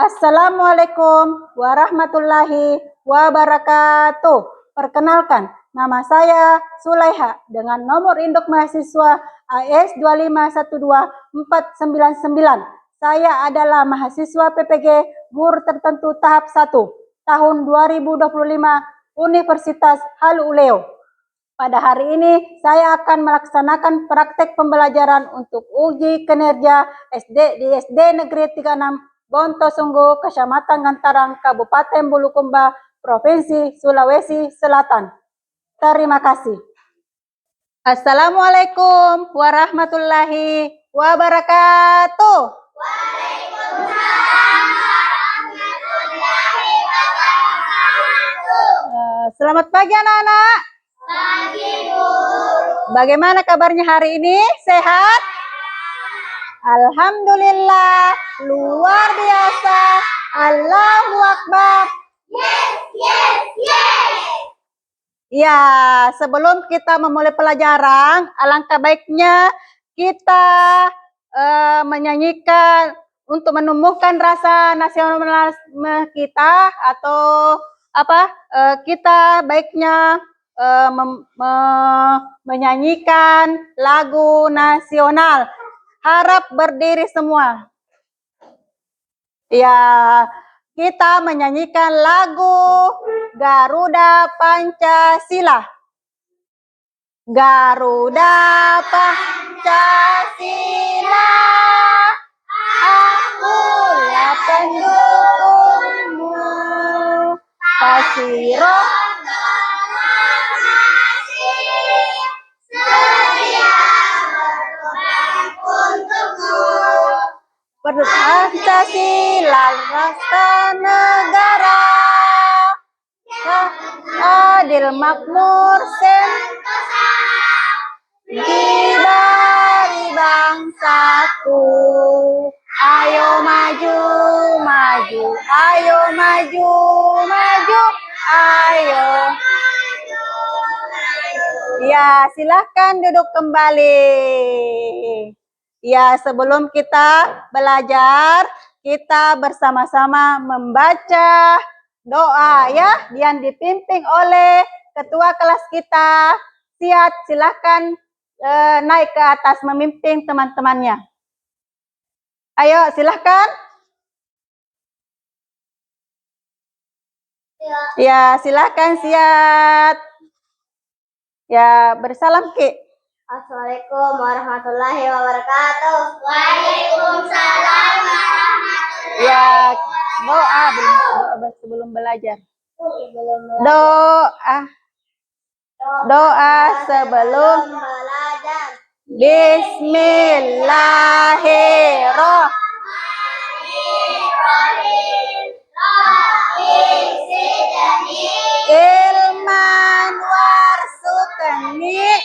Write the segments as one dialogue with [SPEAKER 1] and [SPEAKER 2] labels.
[SPEAKER 1] Assalamualaikum warahmatullahi wabarakatuh. Perkenalkan, nama saya Sulaiha dengan nomor induk mahasiswa AS 2512499. Saya adalah mahasiswa PPG Guru Tertentu Tahap 1 tahun 2025 Universitas Halu Oleo. Pada hari ini saya akan melaksanakan praktek pembelajaran untuk uji kinerja SD di SD Negeri 36 Bontosunggu, Kecamatan Gantarang, Kabupaten Bulukumba, Provinsi Sulawesi Selatan. Terima kasih. Assalamualaikum warahmatullahi wabarakatuh. Waalaikumsalam warahmatullahi wabarakatuh. Selamat pagi anak-anak. Pagi, Bu. Bagaimana kabarnya hari ini? Sehat? Alhamdulillah, luar biasa. Allahu Akbar. Yes, yes, yes. Ya, sebelum kita memulai pelajaran, alangkah baiknya kita menyanyikan untuk menumbuhkan rasa nasionalisme kita atau kita baiknya menyanyikan lagu nasional. Harap berdiri semua. Ya, kita menyanyikan lagu Garuda Pancasila. Garuda Pancasila, akulah pendukungmu. Kasih roh Pancasila rasa negara, adil makmur sentosa, diberi bangsaku. Ayo maju, maju, ayo maju, maju, ayo. Ya, silahkan duduk kembali. Ya, sebelum kita belajar, kita bersama-sama membaca doa ya, yang dipimpin oleh ketua kelas kita. Siap, silahkan naik ke atas memimpin teman-temannya. Ayo, silahkan. Ya, silahkan siap. Ya, bersalam Ki.
[SPEAKER 2] Assalamualaikum warahmatullahi wabarakatuh. Waalaikumsalam warahmatullahi wabarakatuh.
[SPEAKER 1] Ya, doa sebelum belajar. Doa sebelum
[SPEAKER 2] belajar.
[SPEAKER 1] Bismillahirrahmanirrahim. Ilman warsukni.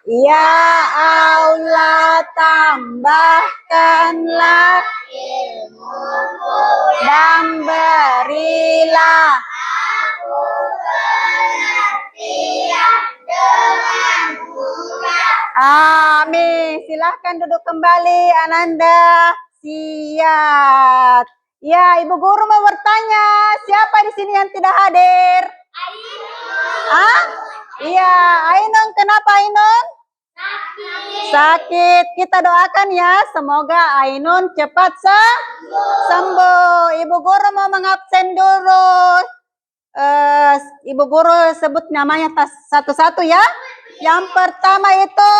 [SPEAKER 1] Ya Allah, tambahkanlah ilmuku dan berilah aku pengertian dengan mudah. Amin. Silahkan duduk kembali, Ananda. Siap. Ya, Ibu Guru mau bertanya, siapa di sini yang tidak hadir? Iya, Ainun. Kenapa Ainun? Sakit. Kita doakan ya, semoga Ainun cepat sembuh. Ibu Guru mau mengabsen dulu. Ibu Guru sebut namanya satu-satu ya. Yang pertama itu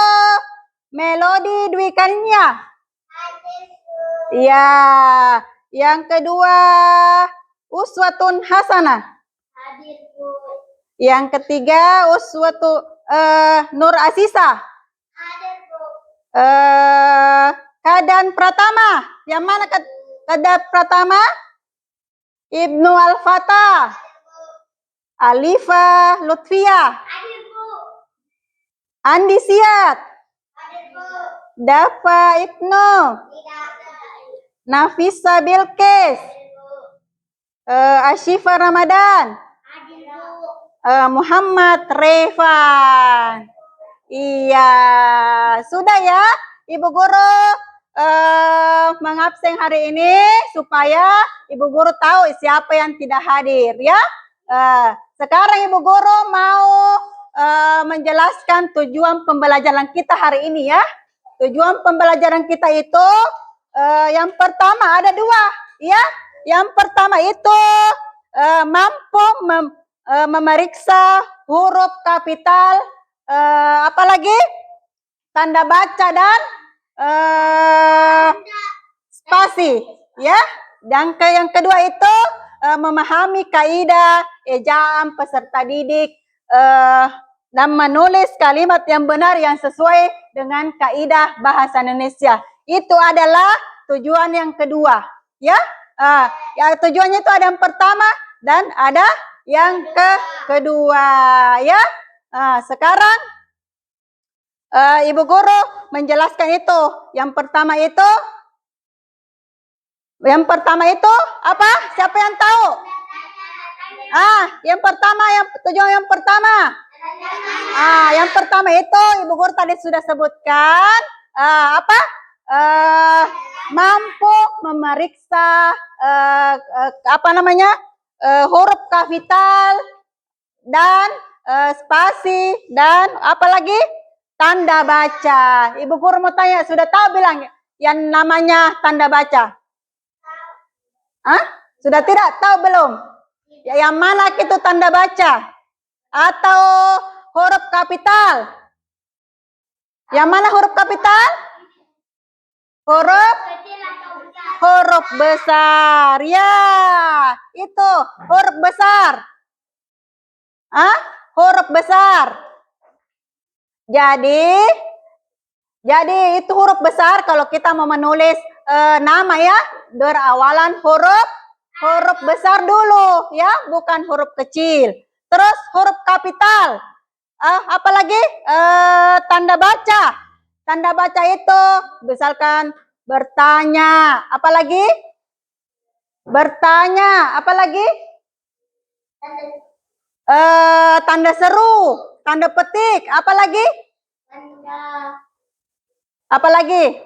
[SPEAKER 1] Melodi Dwi Kanya. Ya. Yang kedua Uswatun Hasanah.
[SPEAKER 2] Hadir, Bu.
[SPEAKER 1] Yang ketiga Nur Asisa.
[SPEAKER 2] Hadir, Bu.
[SPEAKER 1] Kadan Pratama. Yang mana Kadan Pratama? Ibnu Al-Fatah. Alifa Lutfia.
[SPEAKER 2] Hadir, Bu.
[SPEAKER 1] Andi Siat.
[SPEAKER 2] Hadir, Bu.
[SPEAKER 1] Dafa Ibnu.
[SPEAKER 2] Tidak ada.
[SPEAKER 1] Nafisa Bilqis. Ashifa Ramadan.
[SPEAKER 2] Hadir, Bu.
[SPEAKER 1] Muhammad Revan. Iya, sudah ya, Ibu Guru mengabsen hari ini supaya Ibu Guru tahu siapa yang tidak hadir ya. Sekarang Ibu Guru mau menjelaskan tujuan pembelajaran kita hari ini ya. Tujuan pembelajaran kita itu yang pertama ada dua ya. Yang pertama itu mampu memeriksa huruf kapital, apalagi tanda baca dan spasi ya. Dan yang kedua itu memahami kaidah ejaan peserta didik dan menulis kalimat yang benar yang sesuai dengan kaidah bahasa Indonesia. Itu adalah tujuan yang kedua ya. Ya tujuannya itu ada yang pertama dan ada yang kedua ya. Sekarang Ibu Guru menjelaskan itu. Yang pertama itu apa? Siapa yang tahu? Yang pertama, tujuan yang pertama. Yang pertama itu Ibu Guru tadi sudah sebutkan apa? Mampu memeriksa huruf kapital dan spasi dan apalagi tanda baca. Ibu Guru mau tanya, sudah tahu bilang yang namanya tanda baca? Sudah tidak tahu belum? Ya, yang mana itu tanda baca? Atau huruf kapital? Yang mana huruf kapital? Huruf besar. Ya, itu huruf besar. Huruf besar. Jadi itu huruf besar kalau kita mau menulis nama ya, berawalan huruf besar dulu ya, bukan huruf kecil. Terus huruf kapital. Apalagi tanda baca. Tanda baca itu misalkan bertanya, apalagi? Bertanya, apalagi? Tanda seru, tanda petik, apalagi? Apalagi?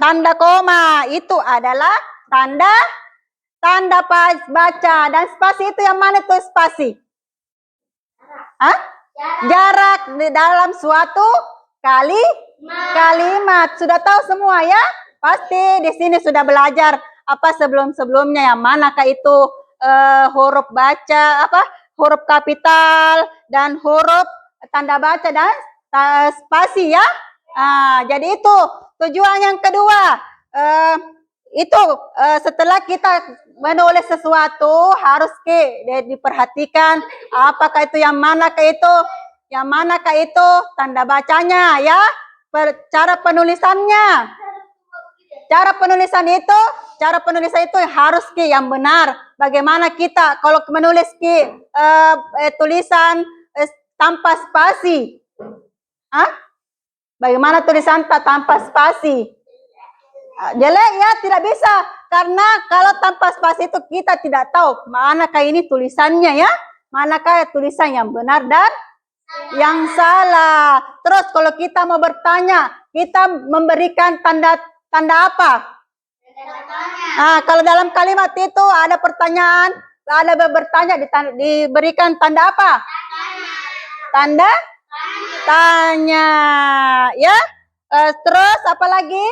[SPEAKER 1] Tanda koma, itu adalah tanda baca. Dan spasi itu yang mana tuh spasi? Jarak di dalam suatu kalimat. Sudah tahu semua ya? Pasti di sini sudah belajar apa sebelum-sebelumnya, yang manakah itu huruf baca, huruf kapital dan huruf tanda baca dan spasi ya. Jadi itu tujuan yang kedua. Setelah kita menulis sesuatu harus diperhatikan apakah itu yang manakah itu tanda bacanya ya. Cara penulisan itu harus yang benar. Bagaimana kita kalau menulis tulisan tanpa spasi? Bagaimana tulisan tanpa spasi? Jelek ya, tidak bisa. Karena kalau tanpa spasi itu kita tidak tahu manakah ini tulisannya ya. Manakah tulisan yang benar dan yang salah. Terus kalau kita mau bertanya, kita memberikan tanda apa? Kalau dalam kalimat itu ada pertanyaan, ada bertanya, diberikan tanda apa? Tanda tanya ya. Terus apa lagi?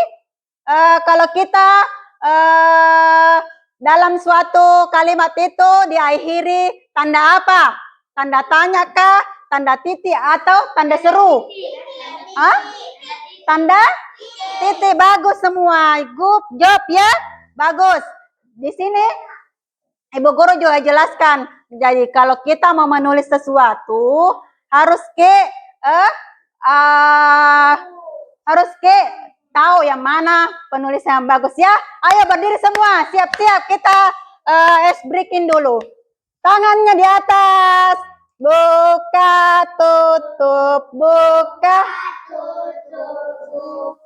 [SPEAKER 1] Kalau kita dalam suatu kalimat itu diakhiri tanda apa? Tanda tanya kah? Tanda titik atau tanda seru? Tanda titik. Bagus semua. Good job ya. Bagus. Di sini Ibu Guru juga jelaskan. Jadi kalau kita mau menulis sesuatu harus tahu yang mana penulis yang bagus ya. Ayo berdiri semua, siap-siap kita ice breaking dulu. Tangannya di atas. Buka, tutup, buka.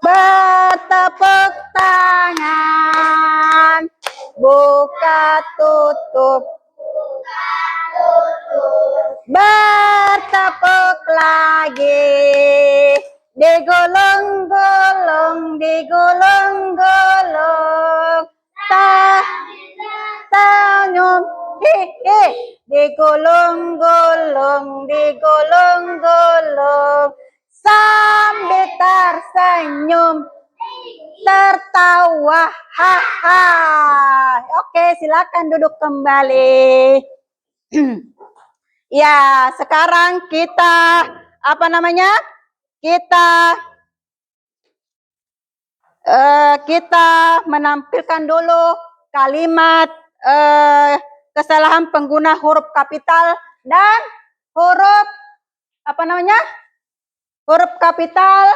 [SPEAKER 1] Bertepuk tangan. Buka, tutup. Bertepuk lagi. Digulung-gulung digulung-gulung. Senyum, digulung-gulung, sambil tersenyum, tertawa, haha. Oke, silakan duduk kembali. Ya, sekarang kita apa namanya? Kita menampilkan dulu kalimat kesalahan pengguna huruf kapital dan huruf apa namanya? Huruf kapital,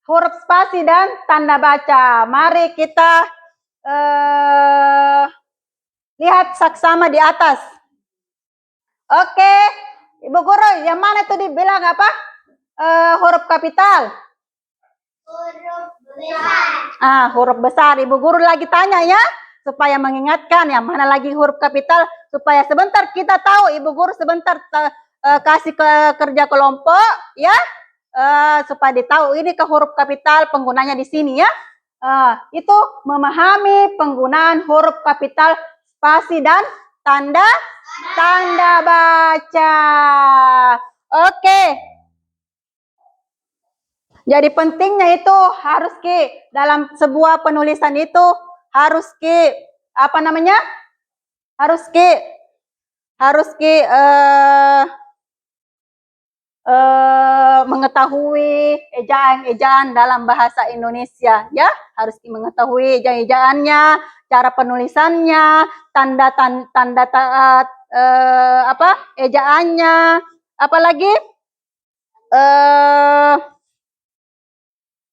[SPEAKER 1] huruf spasi dan tanda baca. Mari kita lihat saksama di atas. Oke, Ibu Guru, yang mana tuh dibilang apa? Huruf kapital.
[SPEAKER 2] Huruf besar.
[SPEAKER 1] Huruf besar. Ibu Guru lagi tanya ya, supaya mengingatkan yang mana lagi huruf kapital, supaya sebentar kita tahu. Ibu Guru sebentar kasih kerja kelompok ya, supaya ditahu ini ke huruf kapital penggunanya di sini ya. Itu memahami penggunaan huruf kapital, spasi dan tanda baca. Oke. Jadi pentingnya itu harus dalam sebuah penulisan itu harus apa namanya? Harus mengetahui ejaan-ejaan dalam bahasa Indonesia ya, harus mengetahui ejaan-ejaannya, cara penulisannya, tanda ejaannya,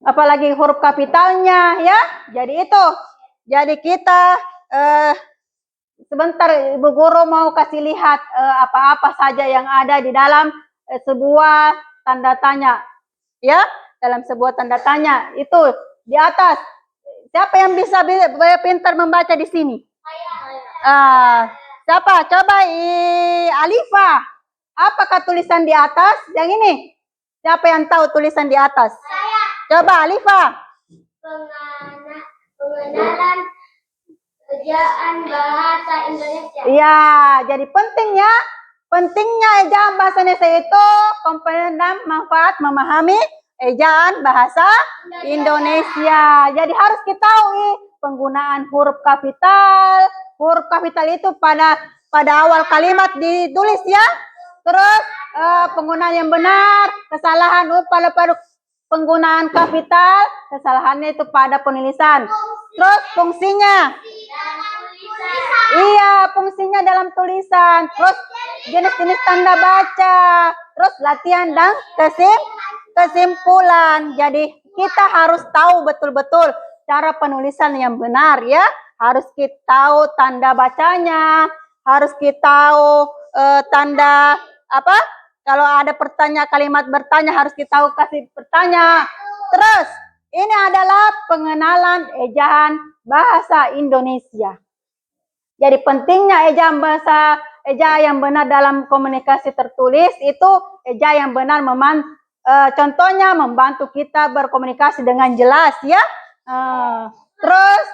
[SPEAKER 1] apalagi huruf kapitalnya ya. Jadi kita sebentar Ibu Guru mau kasih lihat apa-apa saja yang ada di dalam sebuah tanda tanya ya. Dalam sebuah tanda tanya itu di atas. Siapa yang bisa pintar membaca di sini? Siapa? Coba Alifa. Apakah tulisan di atas? Yang ini. Siapa yang tahu tulisan di atas?
[SPEAKER 2] Saya.
[SPEAKER 1] Coba Alifa.
[SPEAKER 2] Pengenalan ejaan bahasa Indonesia.
[SPEAKER 1] Iya, jadi pentingnya ejaan bahasa Indonesia itu komponen dan manfaat memahami ejaan bahasa Indonesia. Jadi harus kita tahu penggunaan huruf kapital. Huruf kapital itu pada awal kalimat ditulis ya. Terus penggunaan yang benar, kesalahan pada penggunaan kapital, kesalahannya itu pada penulisan. Terus fungsinya. Iya, fungsinya dalam tulisan. Terus jenis-jenis tanda baca. Terus latihan dan kesimpulan. Jadi kita harus tahu betul-betul cara penulisan yang benar ya. Harus kita tahu tanda bacanya. Harus kita tahu tanda apa? Kalau ada kalimat bertanya harus kita tahu kasih bertanya. Terus ini adalah pengenalan ejaan bahasa Indonesia. Jadi pentingnya ejaan yang benar dalam komunikasi tertulis itu ejaan yang benar contohnya membantu kita berkomunikasi dengan jelas ya. Terus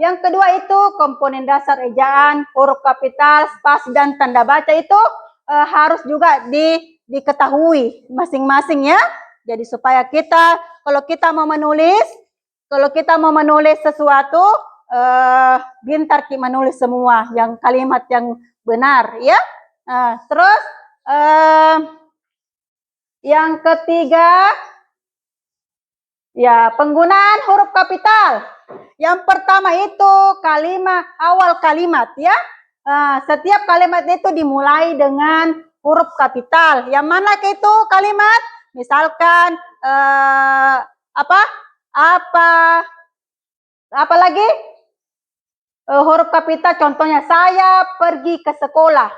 [SPEAKER 1] yang kedua itu komponen dasar ejaan, huruf kapital, spasi dan tanda baca itu harus juga diketahui masing-masing ya. Jadi supaya kalau kita mau menulis sesuatu pintar menulis semua yang kalimat yang benar ya. Terus yang ketiga ya penggunaan huruf kapital. Yang pertama itu awal kalimat ya. Setiap kalimat itu dimulai dengan huruf kapital. Yang mana itu kalimat? Misalkan apa lagi? Huruf kapital contohnya saya pergi ke sekolah.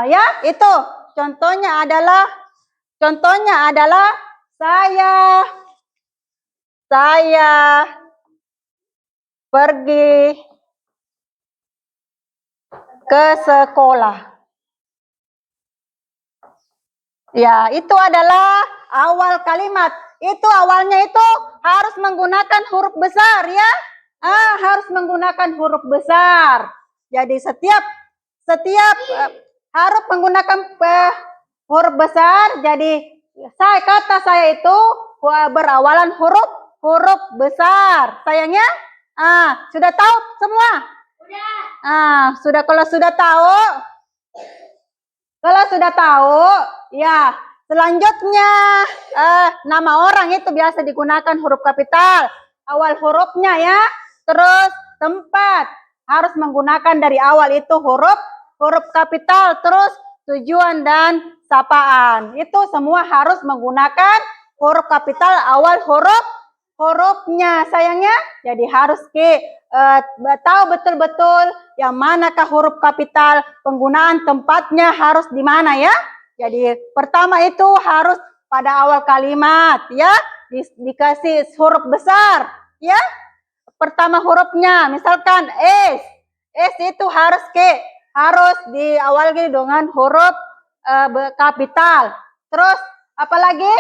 [SPEAKER 1] Ya, itu contohnya adalah saya pergi ke sekolah. Ya, itu adalah awal kalimat. itu awalnya itu harus menggunakan huruf besar ya. Harus menggunakan huruf besar. Jadi setiap harus menggunakan huruf besar. Jadi kata saya itu berawalan huruf besar. Sayangnya, sudah tahu semua? Sudah. Kalau sudah tahu, ya selanjutnya nama orang itu biasa digunakan huruf kapital. Awal hurufnya ya. Terus tempat harus menggunakan dari awal itu huruf kapital. Terus tujuan dan sapaan. Itu semua harus menggunakan huruf kapital awal hurufnya sayangnya. Jadi harus tahu betul-betul yang manakah huruf kapital, penggunaan tempatnya harus di mana ya. Jadi pertama itu harus pada awal kalimat ya, dikasih huruf besar ya. Pertama hurufnya misalkan S itu harus diawali dengan huruf kapital. Terus apalagi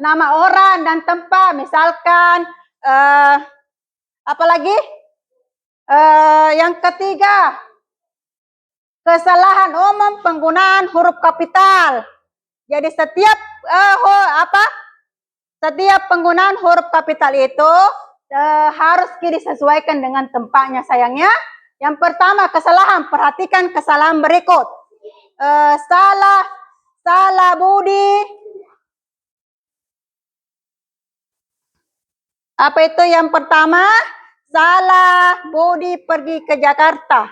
[SPEAKER 1] nama orang dan tempat misalkan apalagi yang ketiga kesalahan umum penggunaan huruf kapital. Jadi setiap penggunaan huruf kapital itu harus disesuaikan dengan tempatnya sayangnya. Yang pertama kesalahan, perhatikan kesalahan berikut. Salah Budi. Apa itu yang pertama? Salah Budi pergi ke Jakarta.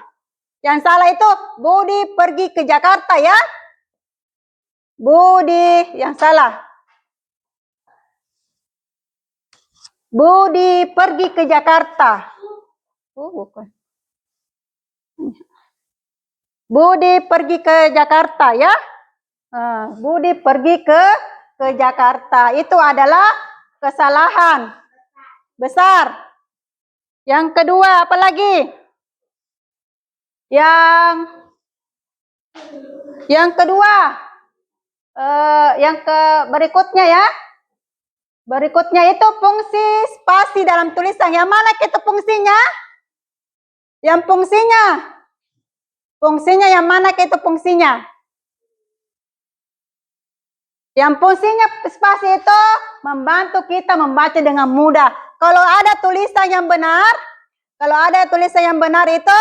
[SPEAKER 1] Yang salah itu Budi pergi ke Jakarta ya. Budi yang salah. Budi pergi ke Jakarta. Bukan. Budi pergi ke Jakarta ya. Budi pergi ke Jakarta. Itu adalah kesalahan besar. Yang kedua apa lagi? Yang kedua berikutnya ya. Berikutnya itu fungsi spasi dalam tulisan. Yang mana itu fungsinya? Yang fungsinya yang mana itu fungsinya? Yang fungsinya spasi itu membantu kita membaca dengan mudah. Kalau ada tulisan yang benar itu,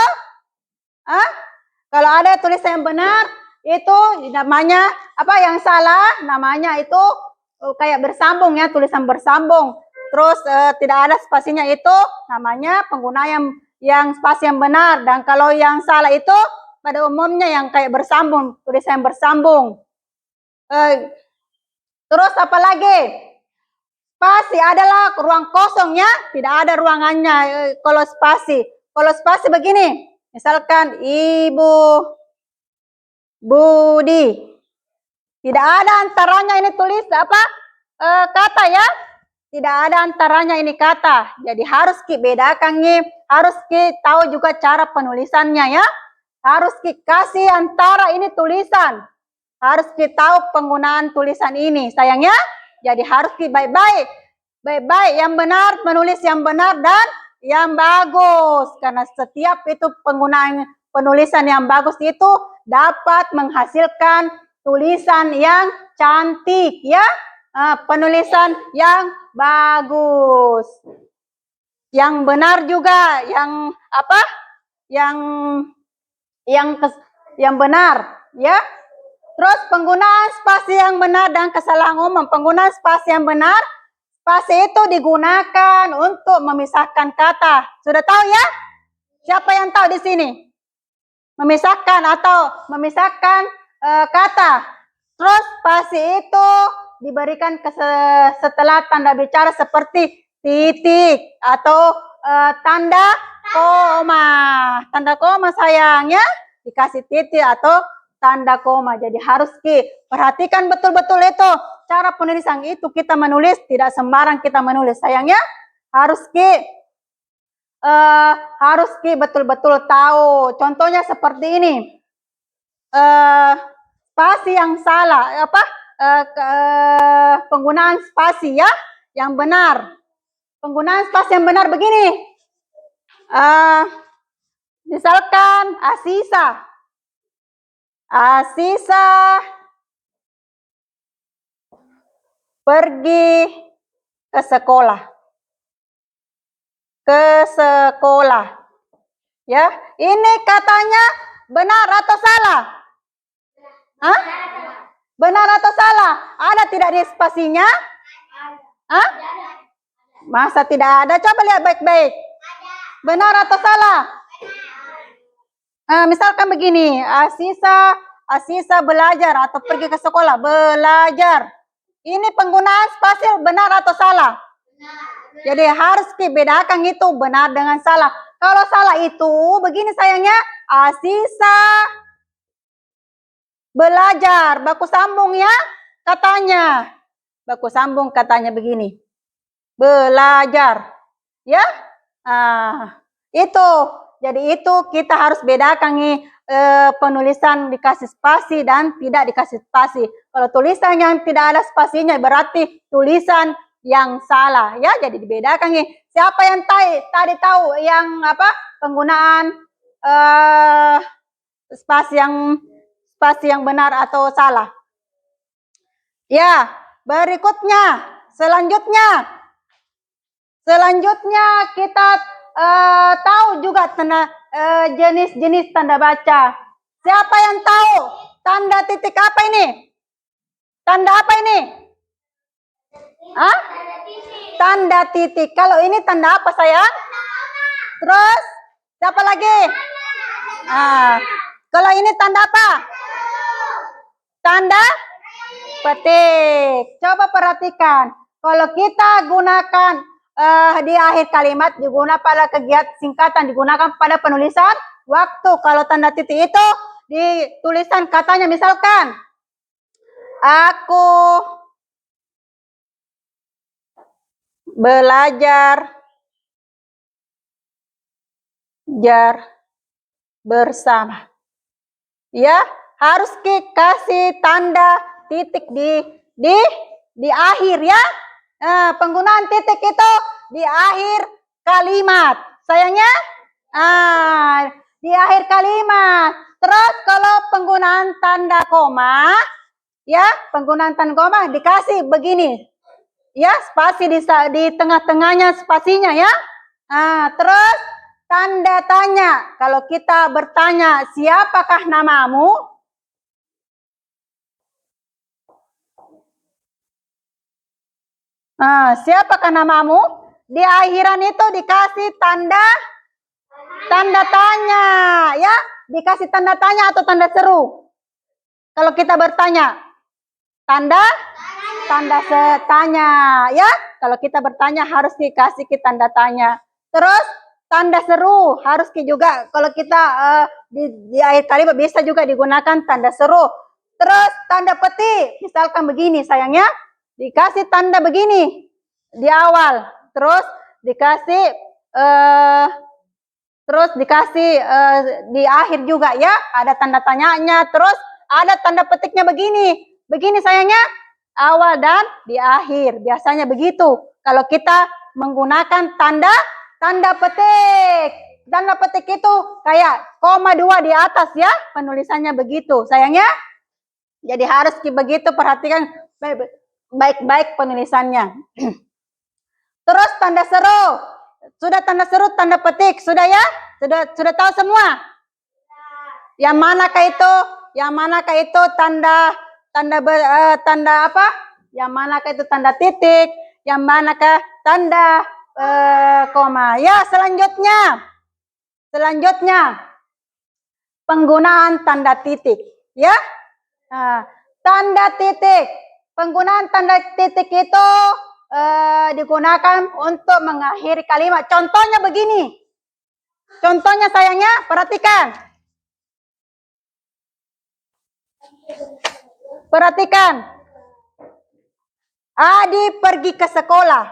[SPEAKER 1] kalau ada tulisan yang benar itu namanya apa? Yang salah namanya itu kayak bersambung ya, tulisan bersambung. Terus tidak ada spasinya itu namanya pengguna yang spasi yang benar. Dan kalau yang salah itu pada umumnya yang kayak bersambung, tulisan yang bersambung. Terus apa lagi? Spasi adalah ruang kosong ya, tidak ada ruangannya kalau spasi. Kalau spasi begini, misalkan Ibu Budi. Tidak ada antaranya ini tulis kata ya. Tidak ada antaranya ini kata. Jadi harus bedakan nih, harus tahu juga cara penulisannya ya. Harus kasih antara ini tulisan. Harus tahu penggunaan tulisan ini sayangnya. Jadi harus baik-baik yang benar, menulis yang benar dan yang bagus. Karena setiap itu penggunaan penulisan yang bagus itu dapat menghasilkan tulisan yang cantik ya. Penulisan yang bagus. Yang benar juga, yang benar ya. Terus penggunaan spasi yang benar dan kesalahan umum. Penggunaan spasi yang benar, spasi itu digunakan untuk memisahkan kata. Sudah tahu ya? Siapa yang tahu di sini? Memisahkan kata. Terus spasi itu diberikan setelah tanda bicara seperti titik atau tanda koma. Tanda koma sayangnya dikasih titik atau tanda koma. Jadi harus perhatikan betul-betul itu cara penulisan itu. Kita menulis tidak sembarang kita menulis sayangnya. Harus betul-betul tahu. Contohnya seperti ini. Spasi yang salah penggunaan spasi ya, yang benar. Penggunaan spasi yang benar begini. Misalkan Asisa pergi ke sekolah. Ya, ini katanya benar atau salah? Hah? Benar atau salah? Ada tidak di spasinya? Hah? Masa tidak ada? Coba lihat baik-baik. Benar atau salah? Misalkan begini, Asisa belajar atau pergi ke sekolah, belajar. Ini penggunaan spasi benar atau salah? Jadi harus dibedakan itu benar dengan salah. Kalau salah itu begini sayangnya, Asisa belajar, baku sambung ya katanya. Baku sambung katanya begini. Belajar. Ya? Itu. Jadi itu kita harus bedakan nih penulisan dikasih spasi dan tidak dikasih spasi. Kalau tulisan yang tidak ada spasinya berarti tulisan yang salah ya. Jadi dibedakan nih. Siapa yang tadi tahu yang apa penggunaan spasi yang benar atau salah? Ya, berikutnya selanjutnya kita tahu juga jenis-jenis tanda baca. Siapa yang tahu tanda titik apa ini? Tanda apa ini? Tanda titik. Kalau ini tanda apa sayang? Terus siapa lagi? Kalau ini tanda apa? Tanda petik. Coba perhatikan. Kalau kita gunakan di akhir kalimat digunakan pada kegiatan singkatan, digunakan pada penulisan waktu. Kalau tanda titik itu di tulisan katanya misalkan aku belajar bersama. Ya, harus kasih tanda titik di akhir ya. Penggunaan titik itu di akhir kalimat. Sayangnya di akhir kalimat. Terus kalau penggunaan tanda koma, ya, penggunaan tanda koma dikasih begini. Ya, spasi di tengah-tengahnya spasinya ya. Terus tanda tanya. Kalau kita bertanya, siapakah namamu? Siapakah namamu? Di akhiran itu dikasih tanda tanya, ya. Dikasih tanda tanya atau tanda seru. Kalau kita bertanya, tanda tanya, ya. Kalau kita bertanya harus dikasih tanda tanya. Terus tanda seru harus juga. Kalau kita di akhir kalimat bisa juga digunakan tanda seru. Terus tanda petik, misalkan begini sayangnya. Dikasih tanda begini di awal, terus dikasih di akhir juga ya, ada tanda tanyanya, terus ada tanda petiknya begini sayangnya, awal dan di akhir, biasanya begitu. Kalau kita menggunakan tanda petik, tanda petik itu kayak koma 2 di atas ya, penulisannya begitu sayangnya. Jadi harus begitu, perhatikan baik-baik penulisannya. Terus tanda seru. Sudah tanda seru, tanda petik. Sudah ya? Sudah tahu semua? Yang manakah itu? Yang manakah itu tanda apa? Yang manakah itu tanda titik? Yang manakah tanda koma? Ya, selanjutnya penggunaan tanda titik, ya. Tanda titik. Penggunaan tanda titik itu digunakan untuk mengakhiri kalimat. Contohnya begini. Contohnya sayangnya, perhatikan. Adi pergi ke sekolah.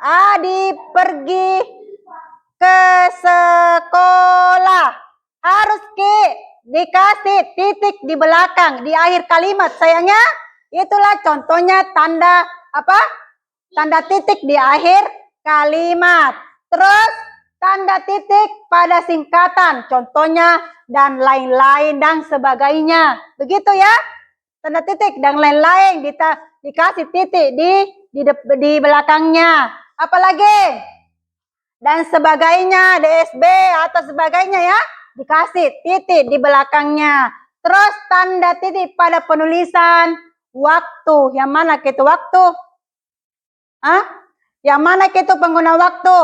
[SPEAKER 1] Adi pergi ke sekolah. Harus dikasih titik di belakang, di akhir kalimat sayangnya. Itulah contohnya tanda apa? Tanda titik di akhir kalimat. Terus tanda titik pada singkatan, contohnya dan lain-lain dan sebagainya. Begitu ya? Tanda titik dan lain-lain dikasih titik di belakangnya. Apalagi? Dan sebagainya, DSB atau sebagainya ya, dikasih titik di belakangnya. Terus tanda titik pada penulisan waktu. Yang mana itu waktu? Hah? Yang mana itu penggunaan waktu?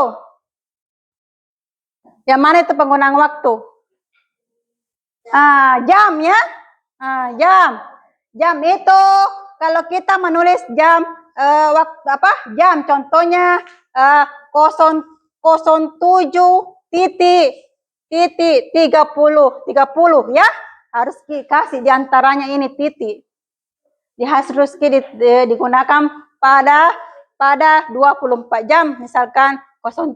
[SPEAKER 1] Yang mana itu penggunaan waktu? Jam ya. Jam. Jam itu kalau kita menulis jam waktu apa? Jam contohnya 07 titik 30 ya. Harus kasih diantaranya ini titik. Harus digunakan pada 24 jam, misalkan 07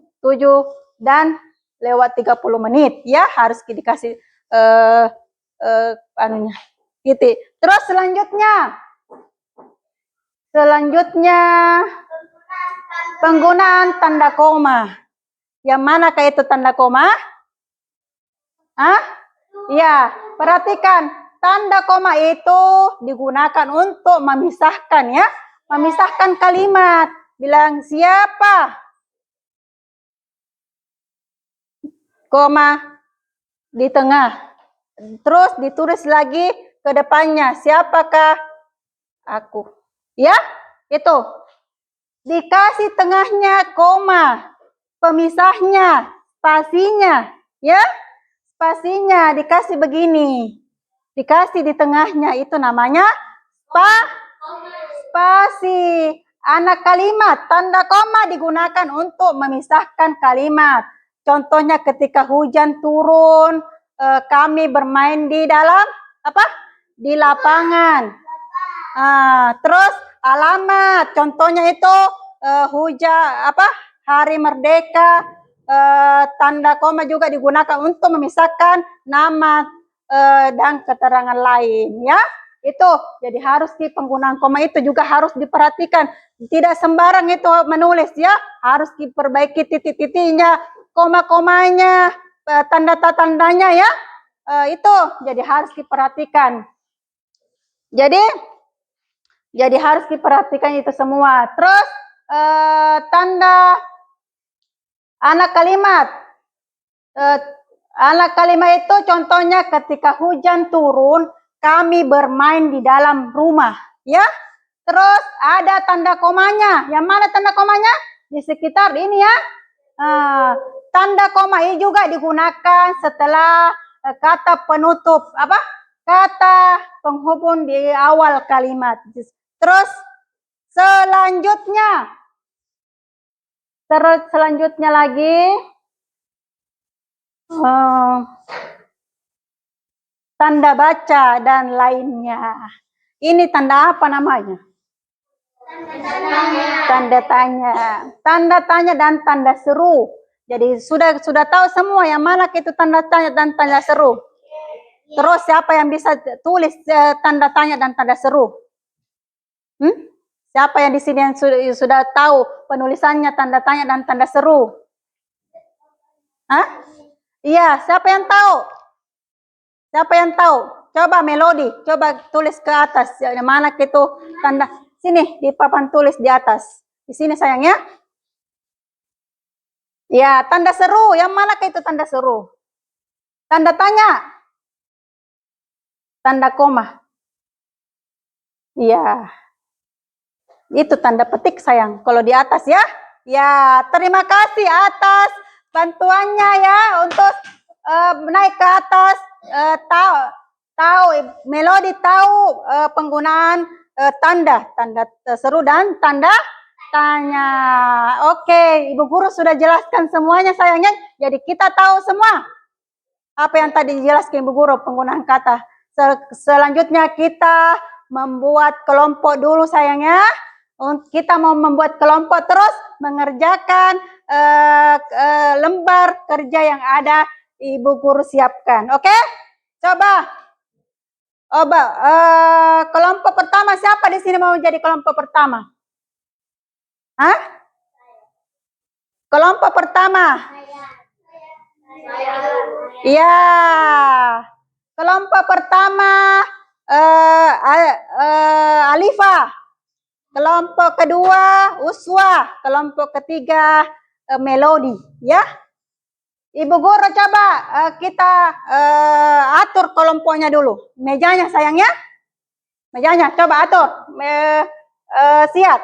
[SPEAKER 1] dan lewat 30 menit ya, harus dikasih titik. Terus selanjutnya penggunaan tanda koma. Yang manakah itu tanda koma? Ya, perhatikan, tanda koma itu digunakan untuk memisahkan ya, memisahkan kalimat. Bilang siapa? Koma di tengah. Terus ditulis lagi ke depannya, siapakah? Aku. Ya, itu. Dikasih tengahnya koma, pemisahnya, spasinya, ya. Spasinya dikasih begini. Dikasih di tengahnya, itu namanya spasi. Anak kalimat, tanda koma digunakan untuk memisahkan kalimat. Contohnya ketika hujan turun, kami bermain di dalam apa? Di lapangan. Terus alamat, contohnya itu hujan apa? Hari Merdeka. Tanda koma juga digunakan untuk memisahkan nama dan keterangan lain ya. Itu jadi harus di penggunaan koma itu juga harus diperhatikan, tidak sembarang itu menulis ya, harus diperbaiki titik-titiknya, koma-komanya, tanda-tandanya ya. Itu jadi harus diperhatikan. Jadi harus diperhatikan itu semua. Terus tanda anak kalimat. Anak kalimat itu contohnya ketika hujan turun, kami bermain di dalam rumah. Ya. Terus ada tanda komanya. Yang mana tanda komanya? Di sekitar ini ya. Tanda koma ini juga digunakan setelah kata penutup. Apa? Kata penghubung di awal kalimat. Terus selanjutnya lagi tanda baca dan lainnya. Ini tanda apa namanya? Tanda tanya. Tanda tanya dan tanda seru. Jadi sudah tahu semua yang mana itu tanda tanya dan tanda seru. Terus siapa yang bisa tulis tanda tanya dan tanda seru? Siapa yang di sini yang sudah tahu penulisannya tanda tanya dan tanda seru? Iya, siapa yang tahu? Siapa yang tahu? Coba Melodi, coba tulis ke atas. Yang mana itu tanda? Sini di papan tulis di atas. Di sini sayang ya. Ya, tanda seru. Yang mana itu tanda seru? Tanda tanya. Tanda koma. Iya. Itu tanda petik sayang. Kalau di atas ya. Ya, terima kasih atas bantuannya ya untuk naik ke atas. Tahu Melodi tahu penggunaan tanda seru dan tanda tanya. Oke, Ibu Guru sudah jelaskan semuanya sayangnya. Jadi kita tahu semua apa yang tadi dijelaskan Ibu Guru penggunaan kata. Selanjutnya kita membuat kelompok dulu sayangnya. Kita mau membuat kelompok terus mengerjakan lembar kerja yang ada Ibu Guru siapkan. Oke? Coba Kelompok pertama siapa di sini mau jadi kelompok pertama? Hah? Kelompok pertama. Iya. Kelompok pertama Alifa. Kelompok kedua Uswa. Kelompok ketiga Melodi, ya. Ibu guru coba kita atur kelompoknya dulu. Mejanya sayang ya. Mejanya coba atur. Siap.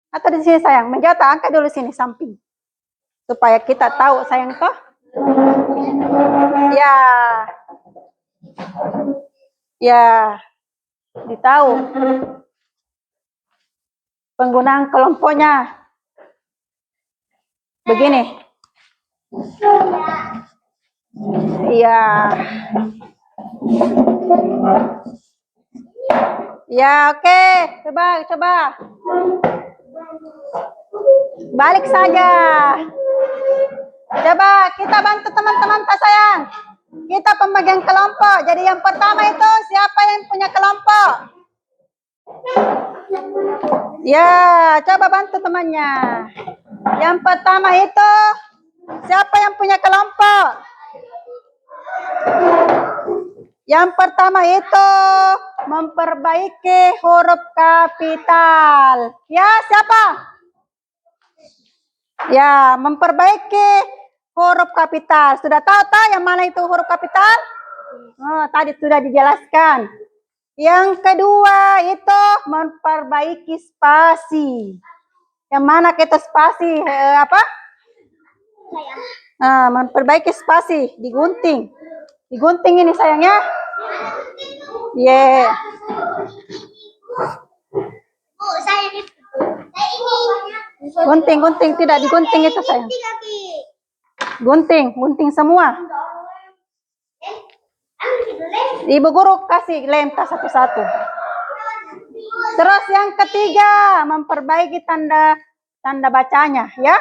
[SPEAKER 1] Atau di sini sayang. Meja tak angkat dulu sini samping. Supaya kita tahu sayang toh. Ya. Ya. Ditahu. Penggunaan kelompoknya. Begini. Iya. Ya, oke. Coba. Balik saja. Coba kita bantu teman-teman tak sayang. Kita pembagian kelompok. Jadi yang pertama itu siapa yang punya kelompok? Ya, coba bantu temannya. Yang pertama itu siapa yang punya kelompok? Yang pertama itu memperbaiki huruf kapital. Ya, siapa? Ya, memperbaiki huruf kapital. Sudah tahu yang mana itu huruf kapital? Oh, tadi sudah dijelaskan. Yang kedua itu memperbaiki spasi. Yang mana kita spasi apa? Memperbaiki spasi, digunting. Digunting ini sayangnya. Yeah. Gunting, tidak digunting itu sayang. Gunting semua. Ibu guru kasih lem satu-satu. Terus yang ketiga, memperbaiki tanda bacanya, ya.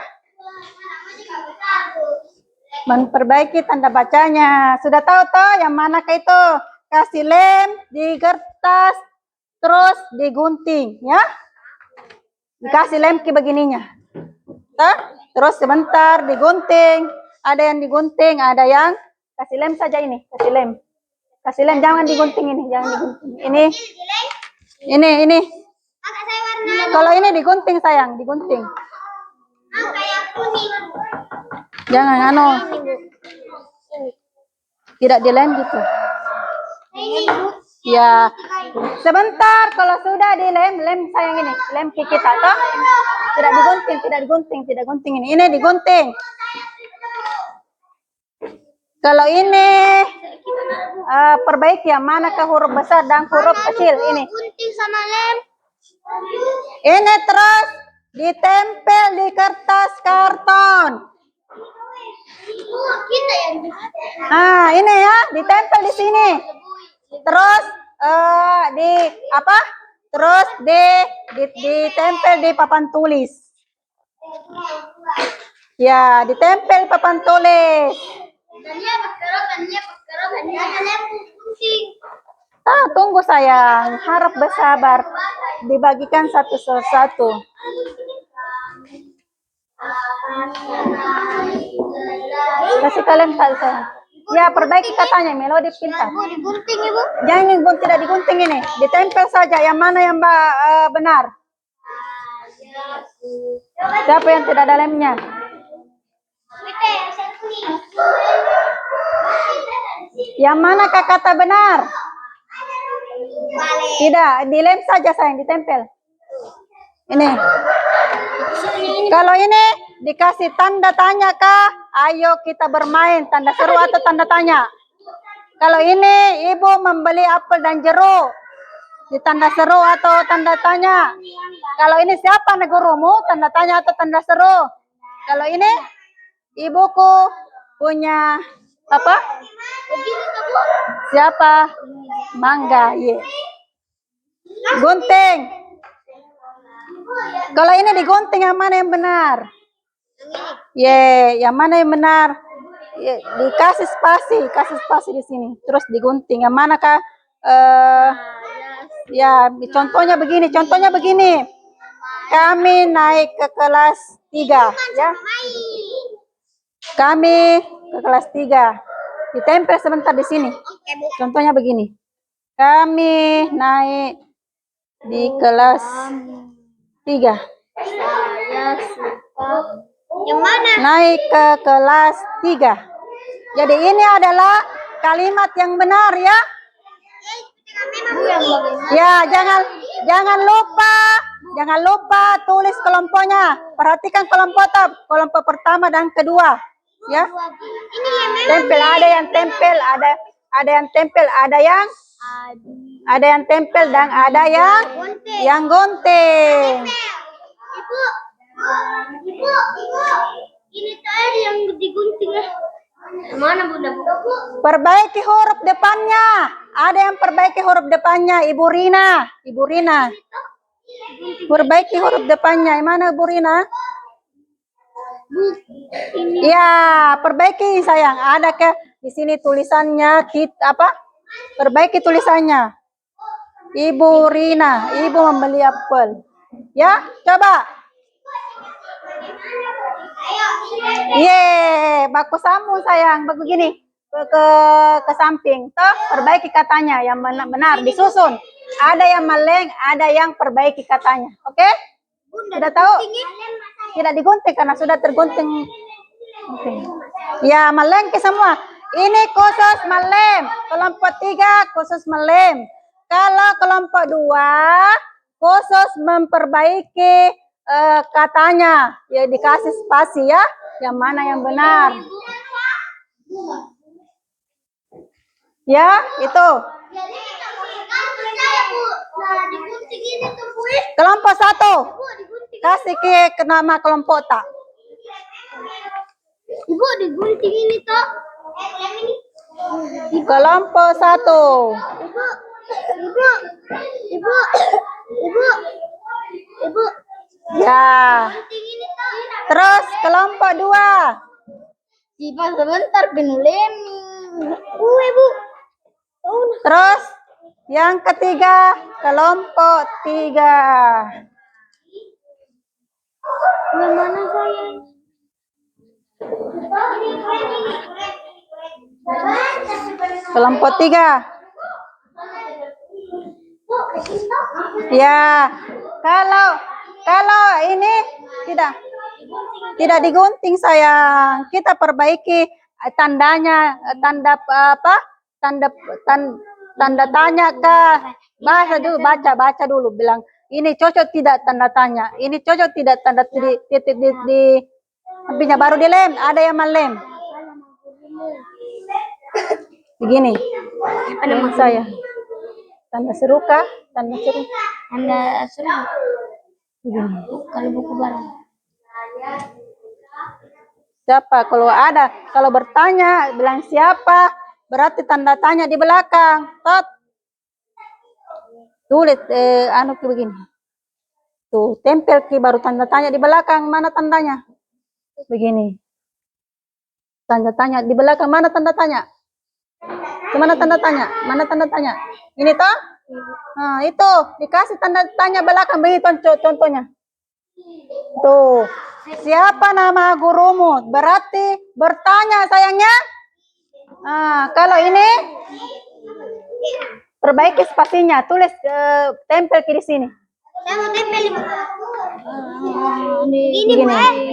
[SPEAKER 1] Memperbaiki tanda bacanya. Sudah tahu toh yang manakah itu? Kasih lem di kertas, terus digunting, ya. Dikasih lem ke begininya. Terus sebentar digunting. Ada yang digunting, ada yang kasih lem saja ini, kasih lem. Kasih lem, jangan digunting ini, jangan digunting. Ini. Kalau ini digunting sayang, digunting. Jangan tidak dilem gitu. Ya, sebentar kalau sudah dilem sayang ini, lem ke kita toh. Tidak digunting ini. Ini digunting. Kalau ini perbaiki yang mana ke huruf besar dan huruf kecil ini.
[SPEAKER 2] Gunting sama lem.
[SPEAKER 1] Ini terus ditempel di kertas karton. Ini ya, ditempel di sini. Terus Terus ditempel di papan tulis. Ya, ditempel papan tulis. Tunggu sayang, harap bersabar. Dibagikan satu-satu. Kasih kalian sayang. Ya, perbaiki katanya, Melodi pintar.
[SPEAKER 2] Digunting, Ibu.
[SPEAKER 1] Jangan tidak digunting ini, ditempel saja. Yang mana yang benar? Siapa yang tidak ada lemnya? Yang manakah kata benar? Tidak, dilem saja sayang, ditempel. Ini. Kalau ini dikasih tanda tanya kah? Ayo kita bermain, tanda seru atau tanda tanya. Kalau ini ibu membeli apel dan jeruk, di tanda seru atau tanda tanya. Kalau ini siapa gurumu, tanda tanya atau tanda seru. Kalau ini ibuku punya apa? Siapa? Mangga, ye. Gunting. Kalau ini digunting, yang mana yang benar? Yang mana yang benar? Dikasih spasi di sini. Terus digunting. Yang manakah Ya, contohnya begini. Kami naik ke kelas 3, ya. Kami ke kelas 3. Ditempel sebentar di sini. Contohnya begini. Kami naik di kelas 3.
[SPEAKER 2] Saya suka. Yang mana?
[SPEAKER 1] Naik ke kelas 3. Jadi ini adalah kalimat yang benar, ya. Ya, jangan lupa tulis kelompoknya. Perhatikan kelompok pertama dan kedua, ya.
[SPEAKER 2] Ini yang memang.
[SPEAKER 1] Tempel, ada yang tempel, ada yang tempel, ada yang tempel dan ada yang gunting.
[SPEAKER 2] Ibu. Ini tadi yang digunting ya. Mana bunda?
[SPEAKER 1] Perbaiki huruf depannya. Ada yang perbaiki huruf depannya, Ibu Rina. Perbaiki huruf depannya. Mana Ibu Rina? Ya, perbaiki sayang. Ada ke di sini tulisannya Perbaiki tulisannya. Ibu Rina, Ibu membeli apel. Ya, coba. Baku sambung sayang. Begini. Ke samping. Toh, perbaiki katanya yang benar disusun. Ada yang meleng, ada yang perbaiki katanya. Oke? Sudah tahu? Tidak digunting karena sudah tergunting. Ya, meleng ke semua. Ini khusus melem. Kelompok 3 khusus melem. Kalau kelompok 2 khusus memperbaiki katanya. Ya, dikasih spasi ya. Yang mana yang benar. Ya, itu. Kelompok 1. Kasih ke nama kelompok tak.
[SPEAKER 2] Ibu digunting ini toh.
[SPEAKER 1] Kelompok 1.
[SPEAKER 2] Ibu.
[SPEAKER 1] Ya. Terus kelompok 2.
[SPEAKER 2] Siapa sebentar penulem. Ibu.
[SPEAKER 1] Terus yang ketiga kelompok 3.
[SPEAKER 2] Yang mana saya?
[SPEAKER 1] Kelompok 3. Ya, kalau ini tidak digunting sayang. Kita perbaiki tandanya, tanda tanya kah? Baca dulu bilang ini cocok tidak tanda tanya. Ini cocok tidak tanda titik di sampingnya baru dilem. Ada yang melem. Begini. Lem saya. Tanda seru kah? Tanda seru. Begini.
[SPEAKER 2] Kalau buku baru.
[SPEAKER 1] Siapa? Kalau bertanya bilang siapa, berarti tanda tanya di belakang. Tulis begini. Tuh, tempel baru tanda tanya di belakang. Mana tandanya? Begini. Tanda tanya di belakang, mana tanda tanya? Mana tanda tanya? Mana tanda tanya? Ini toh? Nah, itu dikasih tanda tanya belakang begitu contohnya. Tuh. Siapa nama gurumu? Berarti bertanya sayangnya. Nah, kalau ini perbaiki spasinya, tulis tempel di sini.
[SPEAKER 2] Saya mau tempel Ibu.
[SPEAKER 1] Begini.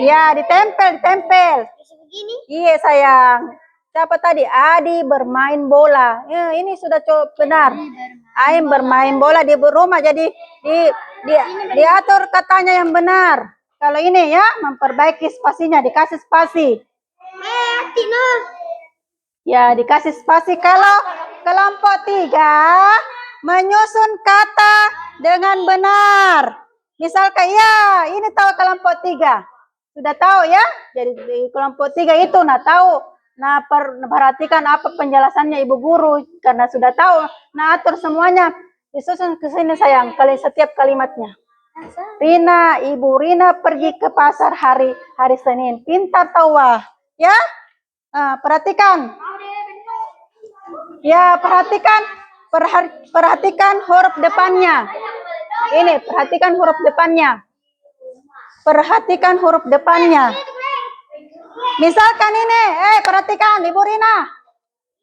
[SPEAKER 1] Ya, ditempel.
[SPEAKER 2] Begini.
[SPEAKER 1] Iya sayang. Siapa tadi? Adi bermain bola. Ya, ini sudah benar. Aim bermain bola di rumah, jadi diatur katanya yang benar. Kalau ini ya, memperbaiki spasinya, dikasih spasi. Ya, dikasih spasi. Kalau kelompok 3 menyusun kata dengan benar. Misalkan ya, ini tahu kelompok 3. Sudah tahu ya? Jadi di kelompok 3 itu tahu. Perhatikan apa penjelasannya Ibu Guru karena sudah tahu. Atur semuanya. Disusun ke sini sayang, setiap kalimatnya. Ibu Rina pergi ke pasar hari Senin. Pintar tahu ya? Perhatikan. Ya, perhatikan Perhatikan huruf depannya. Ini, perhatikan huruf depannya. Perhatikan huruf depannya. Misalkan ini, perhatikan Ibu Rina.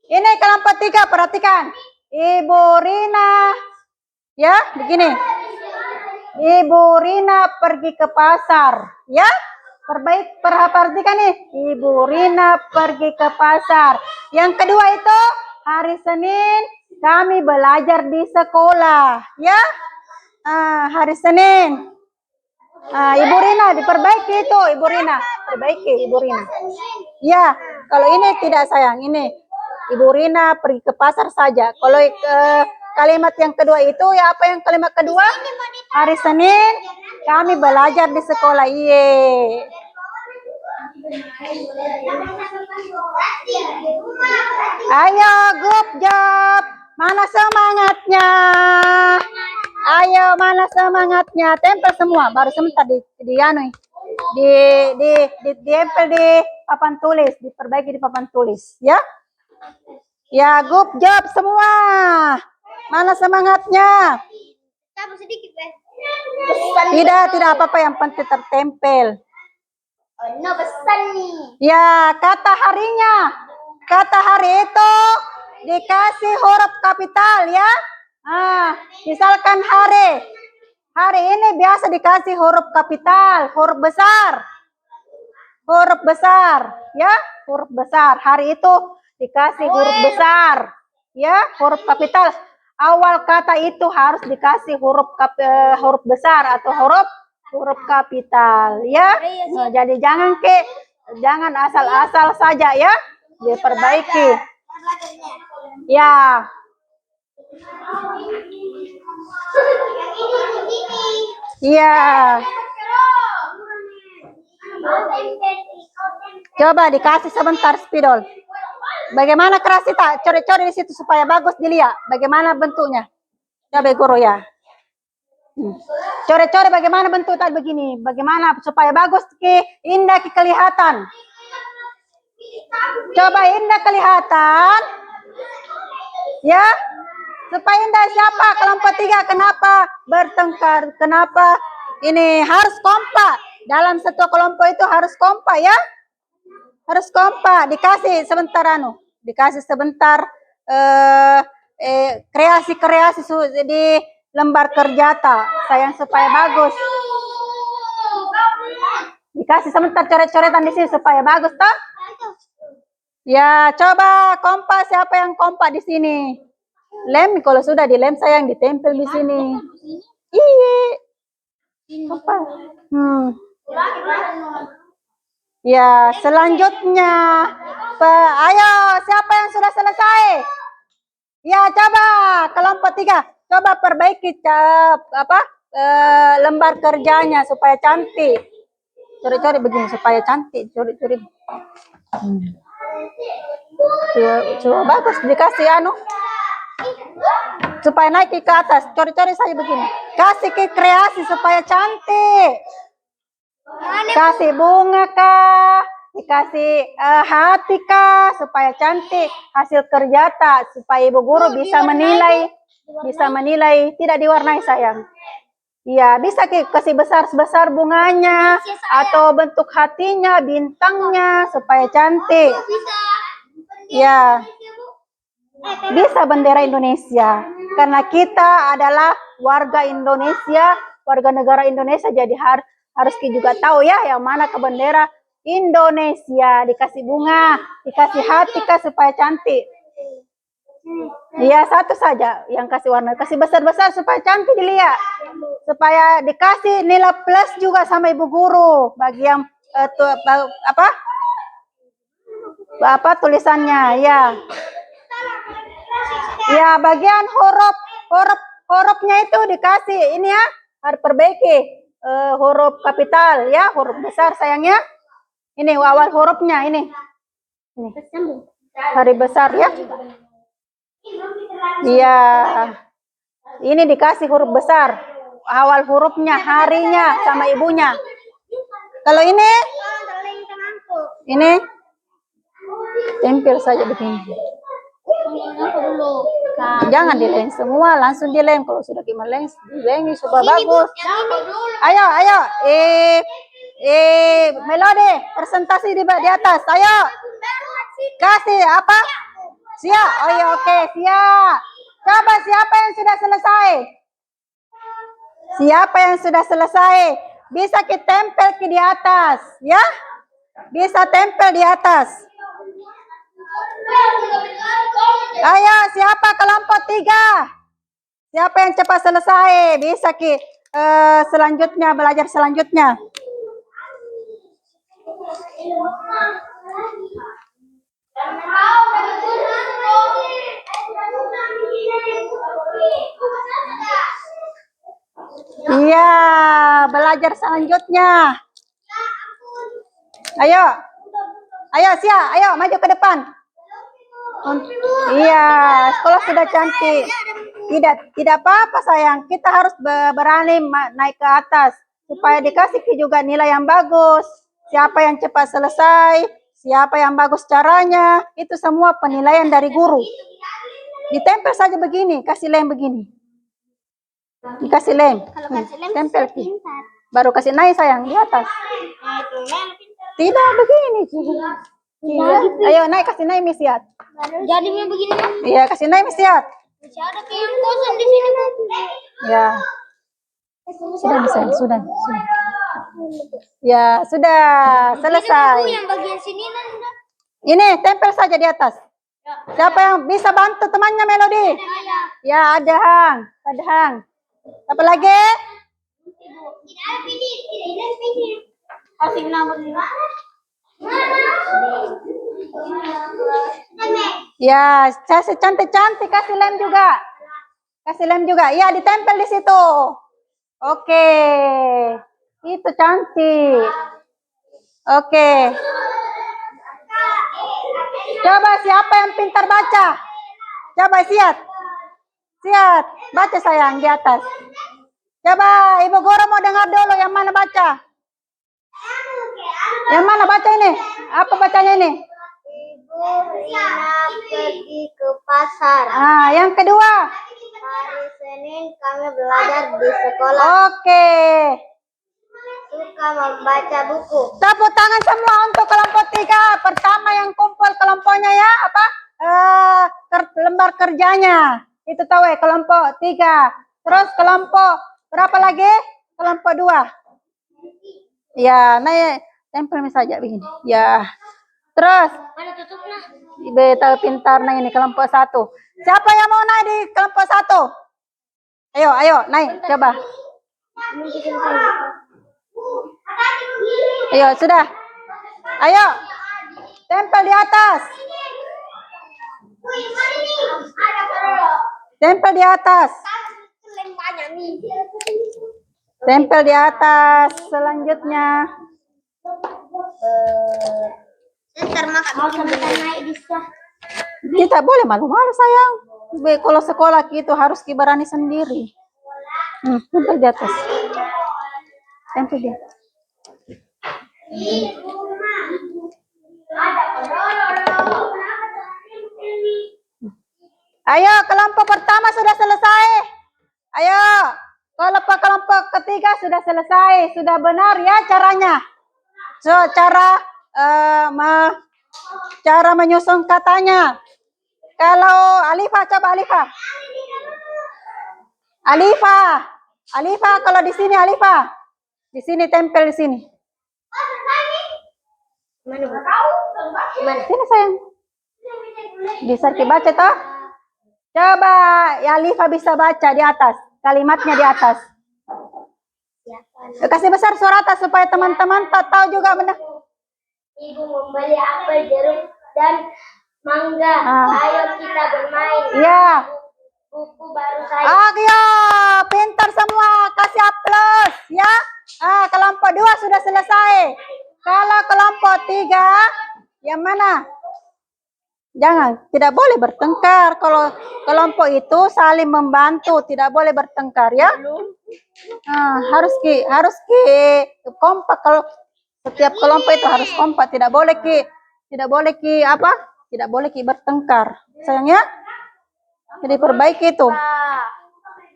[SPEAKER 1] Ini kelompok 3, perhatikan. Ibu Rina, ya, begini. Ibu Rina pergi ke pasar, ya. Perhatikan nih. Ibu Rina pergi ke pasar. Yang kedua itu, hari Senin kami belajar di sekolah, ya. Hari Senin. Ibu Rina diperbaiki itu, Ibu Rina. Perbaiki, Ibu Rina. Ya, kalau ini tidak sayang, ini. Ibu Rina pergi ke pasar saja. Kalau kalimat yang kedua itu, ya apa yang kalimat kedua? Hari Senin kami belajar di sekolah. Iye. Ayo, good job. Mana semangatnya? Ayo, mana semangatnya? Tempel semua. Baru sebentar ditempel di papan tulis, diperbaiki di papan tulis, ya. Ya, good job semua. Mana semangatnya?
[SPEAKER 2] Sedikit,
[SPEAKER 1] Tidak apa-apa, yang penting tertempel.
[SPEAKER 2] Oh, no, pesan nih.
[SPEAKER 1] Ya, kata harinya. Kata hari itu dikasih huruf kapital, ya. Misalkan hari. Hari ini biasa dikasih huruf kapital, huruf besar. Huruf besar, ya. Huruf besar. Hari itu dikasih huruf besar, ya. Huruf kapital. Awal kata itu harus dikasih huruf besar atau huruf kapital, ya. Jadi jangan asal-asal saja, ya. Diperbaiki. Ya. Iya. Coba dikasih sebentar spidol. Bagaimana kerasi tak? Cori-cori di situ supaya bagus dilihat. Bagaimana bentuknya? Coba guru ya. Core-core bagaimana bentuk tadi begini? Bagaimana supaya bagus indah kelihatan? Coba indah kelihatan. Ya. Supaya indah siapa? Kelompok 3 kenapa bertengkar? Kenapa ini harus kompak? Dalam satu kelompok itu harus kompak, ya. Harus kompak. Dikasih sebentar dikasih sebentar kreasi-kreasi di lembar kerja sayang supaya bagus. Dikasih sebentar coret-coretan di sini supaya bagus toh. Ya, coba kompak, siapa yang kompak di sini? Lem, kalau sudah dilem sayang ditempel di sini. Iya. Kompak. Ya, selanjutnya. Ayo, siapa yang sudah selesai? Ya, coba kelompok 3. Coba perbaiki lembar kerjanya supaya cantik. Curi-curi begini supaya cantik. Curi-curi. Coba bagus dikasih supaya naik ke atas. Curi-curi saja begini. Kasih ke kreasi supaya cantik. Kasih bunga kah? Dikasih hati kah supaya cantik, hasil kerja supaya ibu guru bisa menilai tidak diwarnai sayang. Iya, bisa kasih besar bunganya atau bentuk hatinya, bintangnya supaya cantik. Ya. Bisa bendera Indonesia karena kita adalah warga Indonesia, warga negara Indonesia, jadi harus juga tahu ya yang mana ke bendera Indonesia. Dikasih bunga, dikasih hati supaya cantik. Iya, satu saja yang kasih warna, kasih besar-besar supaya cantik dilihat. Supaya dikasih nilai plus juga sama ibu guru bagi yang tulisannya, ya. Ya, bagian hurufnya itu dikasih ini ya, harus perbaiki huruf kapital ya, huruf besar sayangnya. Ini awal hurufnya ini. Hari besar ya. Iya. Ini dikasih huruf besar. Awal hurufnya, harinya sama ibunya. Kalau ini tempel saja begini. Jangan dilem semua, langsung dilem. Kalau sudah gimana dilem supaya bagus. Ayo, ayo. Melodi, presentasi di atas. Ayo. Kasih apa? Siap. Oh iya, oke, siap. Coba siapa yang sudah selesai? Siapa yang sudah selesai? Bisa kita tempel di atas, ya? Bisa tempel di atas. Ayo, siapa kelompok 3? Siapa yang cepat selesai? Bisa selanjutnya belajar selanjutnya. Iya, belajar selanjutnya. Ayo. Ayo, siap. Ayo, maju ke depan. Iya, sekolah sudah cantik. Tidak apa-apa sayang. Kita harus berani naik ke atas supaya dikasih juga nilai yang bagus. Siapa yang cepat selesai, siapa yang bagus caranya, itu semua penilaian dari guru. Ditempel saja begini, kasih lem begini. Dikasih lem. Tempel. Baru kasih naik sayang di atas. Tidak begini. Iya. Ayo naik, kasih naik misiat.
[SPEAKER 2] Jadinya begini.
[SPEAKER 1] Iya, kasih naik misiat.
[SPEAKER 2] Masih ada yang kosong di sini, Bu.
[SPEAKER 1] Ya. Sudah bisa, sudah. Ya, sudah selesai.
[SPEAKER 2] Ini yang bagian sini nanti.
[SPEAKER 1] Ini tempel saja di atas. Siapa yang bisa bantu temannya Melodi? Ya, ada Hang. Ada Hang. Apa lagi?
[SPEAKER 2] Tidak ada pilih. Kasih nama lima.
[SPEAKER 1] Ya, saya cantik-cantik, kasih lem juga. Kasih lem juga. Ya, ditempel di situ. Oke. Itu cantik. Oke. Coba siapa yang pintar baca? Coba siap. Siap. Baca sayang di atas. Coba Ibu Guru mau dengar dulu yang mana baca. Yang mana baca ini? Apa bacanya ini?
[SPEAKER 2] Ibu Rina pergi ke pasar.
[SPEAKER 1] Yang kedua.
[SPEAKER 2] Hari Senin kami belajar di sekolah.
[SPEAKER 1] Oke.
[SPEAKER 2] Suka membaca buku.
[SPEAKER 1] Tepuk tangan semua untuk kelompok 3. Pertama yang kumpul kelompoknya ya, apa? Lembar kerjanya. Itu tahu ya, kelompok 3. Terus kelompok berapa lagi? Kelompok 2. Ya, naik tempel saja begini. Ya. Terus
[SPEAKER 2] Mana tutupnya?
[SPEAKER 1] Ibu tahu pintar naik ini kelompok 1. Siapa yang mau naik di kelompok 1? Ayo, naik, coba. Ayo, sudah. Ayo. Tempel di atas. Tempel di atas. Tempel di atas. Selanjutnya.
[SPEAKER 2] Ntar makan naik bisa.
[SPEAKER 1] Kita boleh malu-malu sayang. Kalau sekolah gitu harus berani sendiri. Tempel di atas. Tempel di atas. Ayo, kelompok pertama sudah selesai. Ayo, kelompok ketiga sudah selesai. Sudah benar ya caranya. So, cara menyusun katanya. Kalau Alifah, coba Alifah. Alifah, kalau di sini Alifah. Di sini tempel di sini.
[SPEAKER 2] Mana?
[SPEAKER 1] Sini sayang. Bisa dibaca toh? Coba ya Alifah bisa baca di atas. Kalimatnya di atas. Kasih besar suara atas supaya teman-teman tahu juga benar.
[SPEAKER 2] Ibu membeli apel, jeruk, dan mangga. Ayo kita bermain.
[SPEAKER 1] Iya.
[SPEAKER 2] Buku baru saya.
[SPEAKER 1] Ayo, pintar semua. Kasih aplaus ya. Kelompok 2 sudah selesai. Kalau kelompok 3, yang mana? Jangan, tidak boleh bertengkar. Kalau kelompok itu saling membantu, tidak boleh bertengkar ya. Harus kompak. Kalau setiap kelompok itu harus kompak, tidak boleh bertengkar. Sayang ya. Jadi perbaiki itu.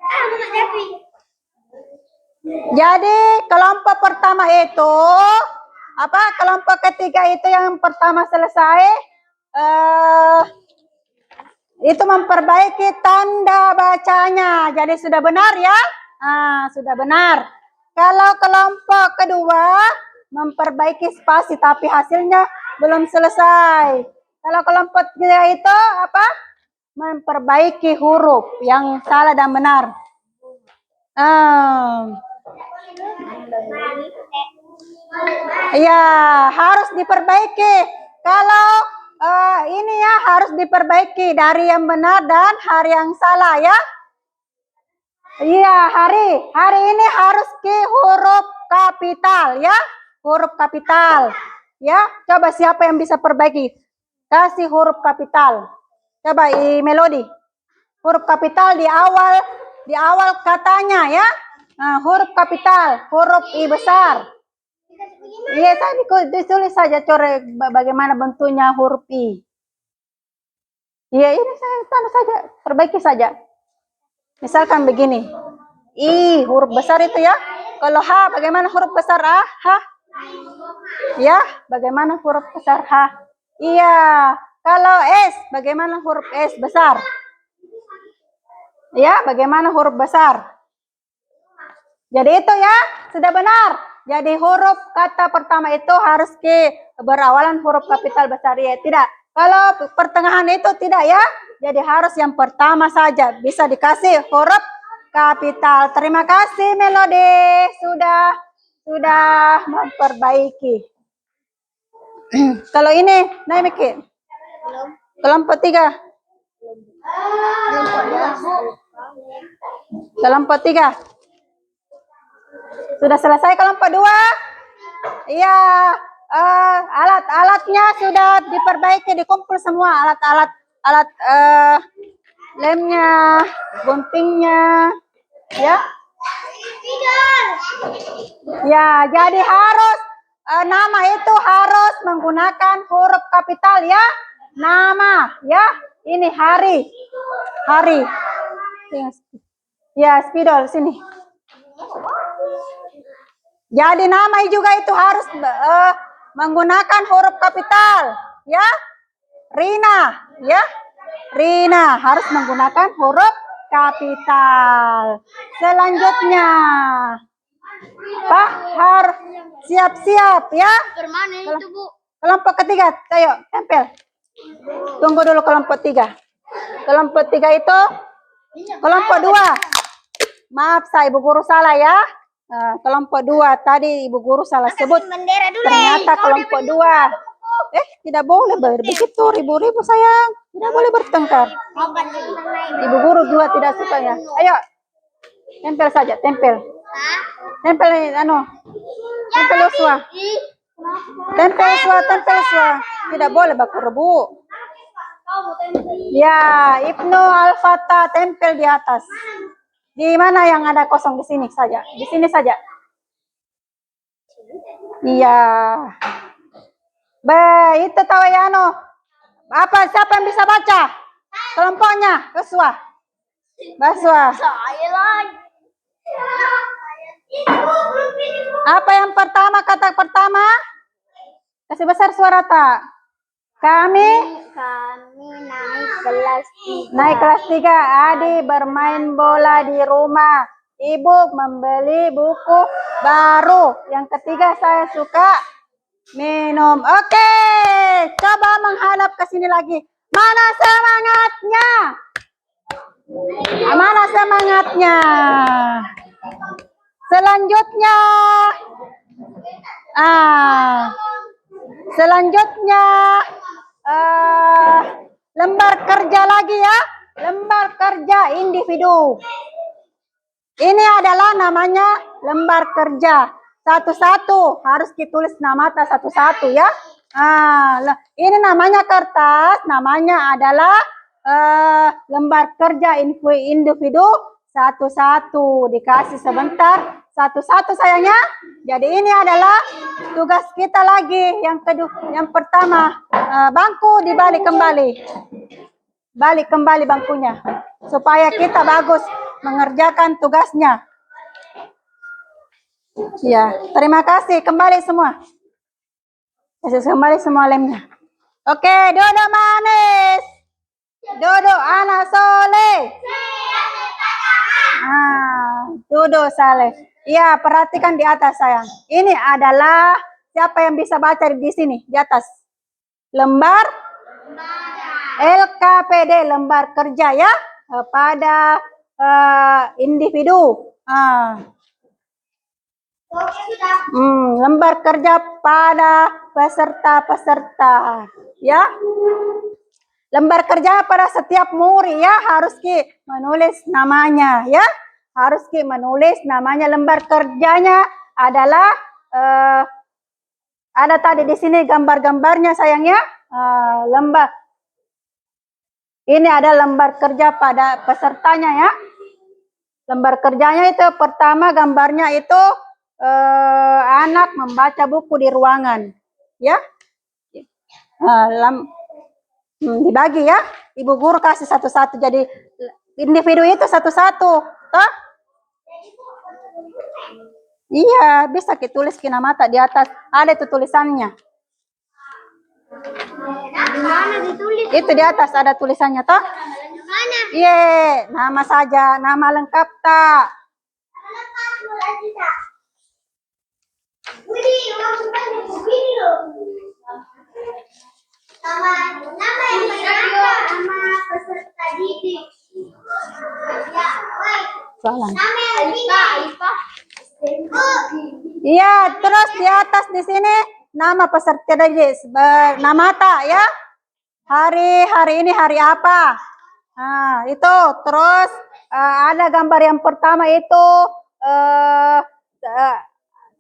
[SPEAKER 2] Bukan Devi.
[SPEAKER 1] Jadi kelompok pertama itu apa? Kelompok ketiga itu yang pertama selesai. Itu memperbaiki tanda bacanya. Jadi sudah benar ya? Sudah benar. Kalau kelompok kedua memperbaiki spasi tapi hasilnya belum selesai. Kalau kelompok ketiga itu apa? Memperbaiki huruf yang salah dan benar. Ya, harus diperbaiki. Kalau ini ya harus diperbaiki dari yang benar dan hari yang salah ya. Iya, hari ini harus ke huruf kapital ya. Huruf kapital. Ya, coba siapa yang bisa perbaiki? Kasih huruf kapital. Coba Melody. Huruf kapital di awal katanya ya. Nah, huruf kapital, huruf I besar. Iya, tadi ditulis saja coret bagaimana bentuknya huruf I. Iya, ini saya tanda saja, perbaiki saja. Misalkan begini. I, huruf besar itu ya. Kalau H, bagaimana huruf besar A? H. Ya, bagaimana huruf besar H? Iya. Kalau S, bagaimana huruf S besar? Ya, bagaimana huruf besar? Jadi itu ya, sudah benar. Jadi huruf kata pertama itu harus berawalan huruf kapital besar ya. Tidak. Kalau pertengahan itu tidak ya. Jadi harus yang pertama saja. Bisa dikasih huruf kapital. Terima kasih Melody. Sudah memperbaiki. Kalau ini, Naimiki. Kelompok 3. Kelompok 3. Sudah selesai kelompok 2? Iya, alat-alatnya sudah diperbaiki, dikumpul semua alat lemnya, guntingnya, ya. Ya, jadi harus nama itu harus menggunakan huruf kapital ya. Nama, ya. Ini hari. Ya, spidol sini. Jadi nama juga itu harus menggunakan huruf kapital, ya. Rina, ya. Rina harus menggunakan huruf kapital. Selanjutnya, Pak harus siap-siap, ya.
[SPEAKER 2] Bermana itu, Bu?
[SPEAKER 1] Kelompok ketiga, ayo tempel. Tunggu dulu kelompok 3. Kelompok 3 itu kelompok 2. Maaf, saya Ibu Guru salah ya. Kelompok 2 tadi Ibu Guru salah sebut. Ternyata kelompok 2. Tidak boleh begitu ribu-ribu sayang. Tidak boleh bertengkar. Ibu Guru 2 tidak suka ya. Ayo. Tempel saja, tempel. Tempel Tempel uswa. Tempel uswa. Tidak boleh baku rebu. Ya, Ibnu Al-Fatah tempel di atas. Di mana yang ada kosong? Di sini saja. Di sini saja. Iya. Itu tahu ya apa siapa yang bisa baca? Kelompoknya, Baswa.
[SPEAKER 2] Saya lagi.
[SPEAKER 1] Apa yang pertama, kata pertama? Kasih besar suara tak? Kami
[SPEAKER 2] naik kelas 3.
[SPEAKER 1] Naik kelas 3. Adi bermain bola di rumah. Ibu membeli buku baru. Yang ketiga, saya suka minum. Oke, coba menghadap ke sini lagi. Mana semangatnya? Mana semangatnya? Selanjutnya lembar kerja lagi ya. Lembar kerja individu. Ini adalah namanya lembar kerja. Satu-satu harus ditulis nama satu-satu ya. Ini namanya kertas. Namanya adalah lembar kerja individu satu-satu. Dikasih sebentar. Satu-satu sayangnya. Jadi ini adalah tugas kita lagi. Yang pertama, bangku dibalik kembali. Balik kembali bangkunya. supaya kita bagus mengerjakan tugasnya. Ya, terima kasih. Kembali semua. Kembali semua lemnya. Oke, duduk manis. Duduk anak soleh. Duduk saleh. Ya, perhatikan di atas sayang. Ini adalah siapa yang bisa baca di sini di atas? Lembar LKPD, lembar kerja ya pada individu. Lembar kerja pada peserta-peserta ya. Lembar kerja pada setiap murid ya, harus menulis namanya ya. Harus menulis namanya. Lembar kerjanya adalah ada tadi di sini gambar-gambarnya sayangnya. Lembar ini ada lembar kerja pada pesertanya ya. Lembar kerjanya itu pertama gambarnya itu anak membaca buku di ruangan ya. Dibagi ya, ibu guru kasih satu-satu, jadi individu itu satu-satu toh. Iya, bisa kita tulis kena mata di atas, ada itu tulisannya.
[SPEAKER 2] Mana ditulis?
[SPEAKER 1] Itu di atas ada tulisannya toh.
[SPEAKER 2] Mana?
[SPEAKER 1] Iya, nama saja, nama lengkap tak.
[SPEAKER 2] Nama yang nama peserta didik. Nama yang
[SPEAKER 1] Iya, terus di atas di sini nama peserta didik, nama tak ya. Hari ini hari apa? Nah, itu terus ada gambar yang pertama itu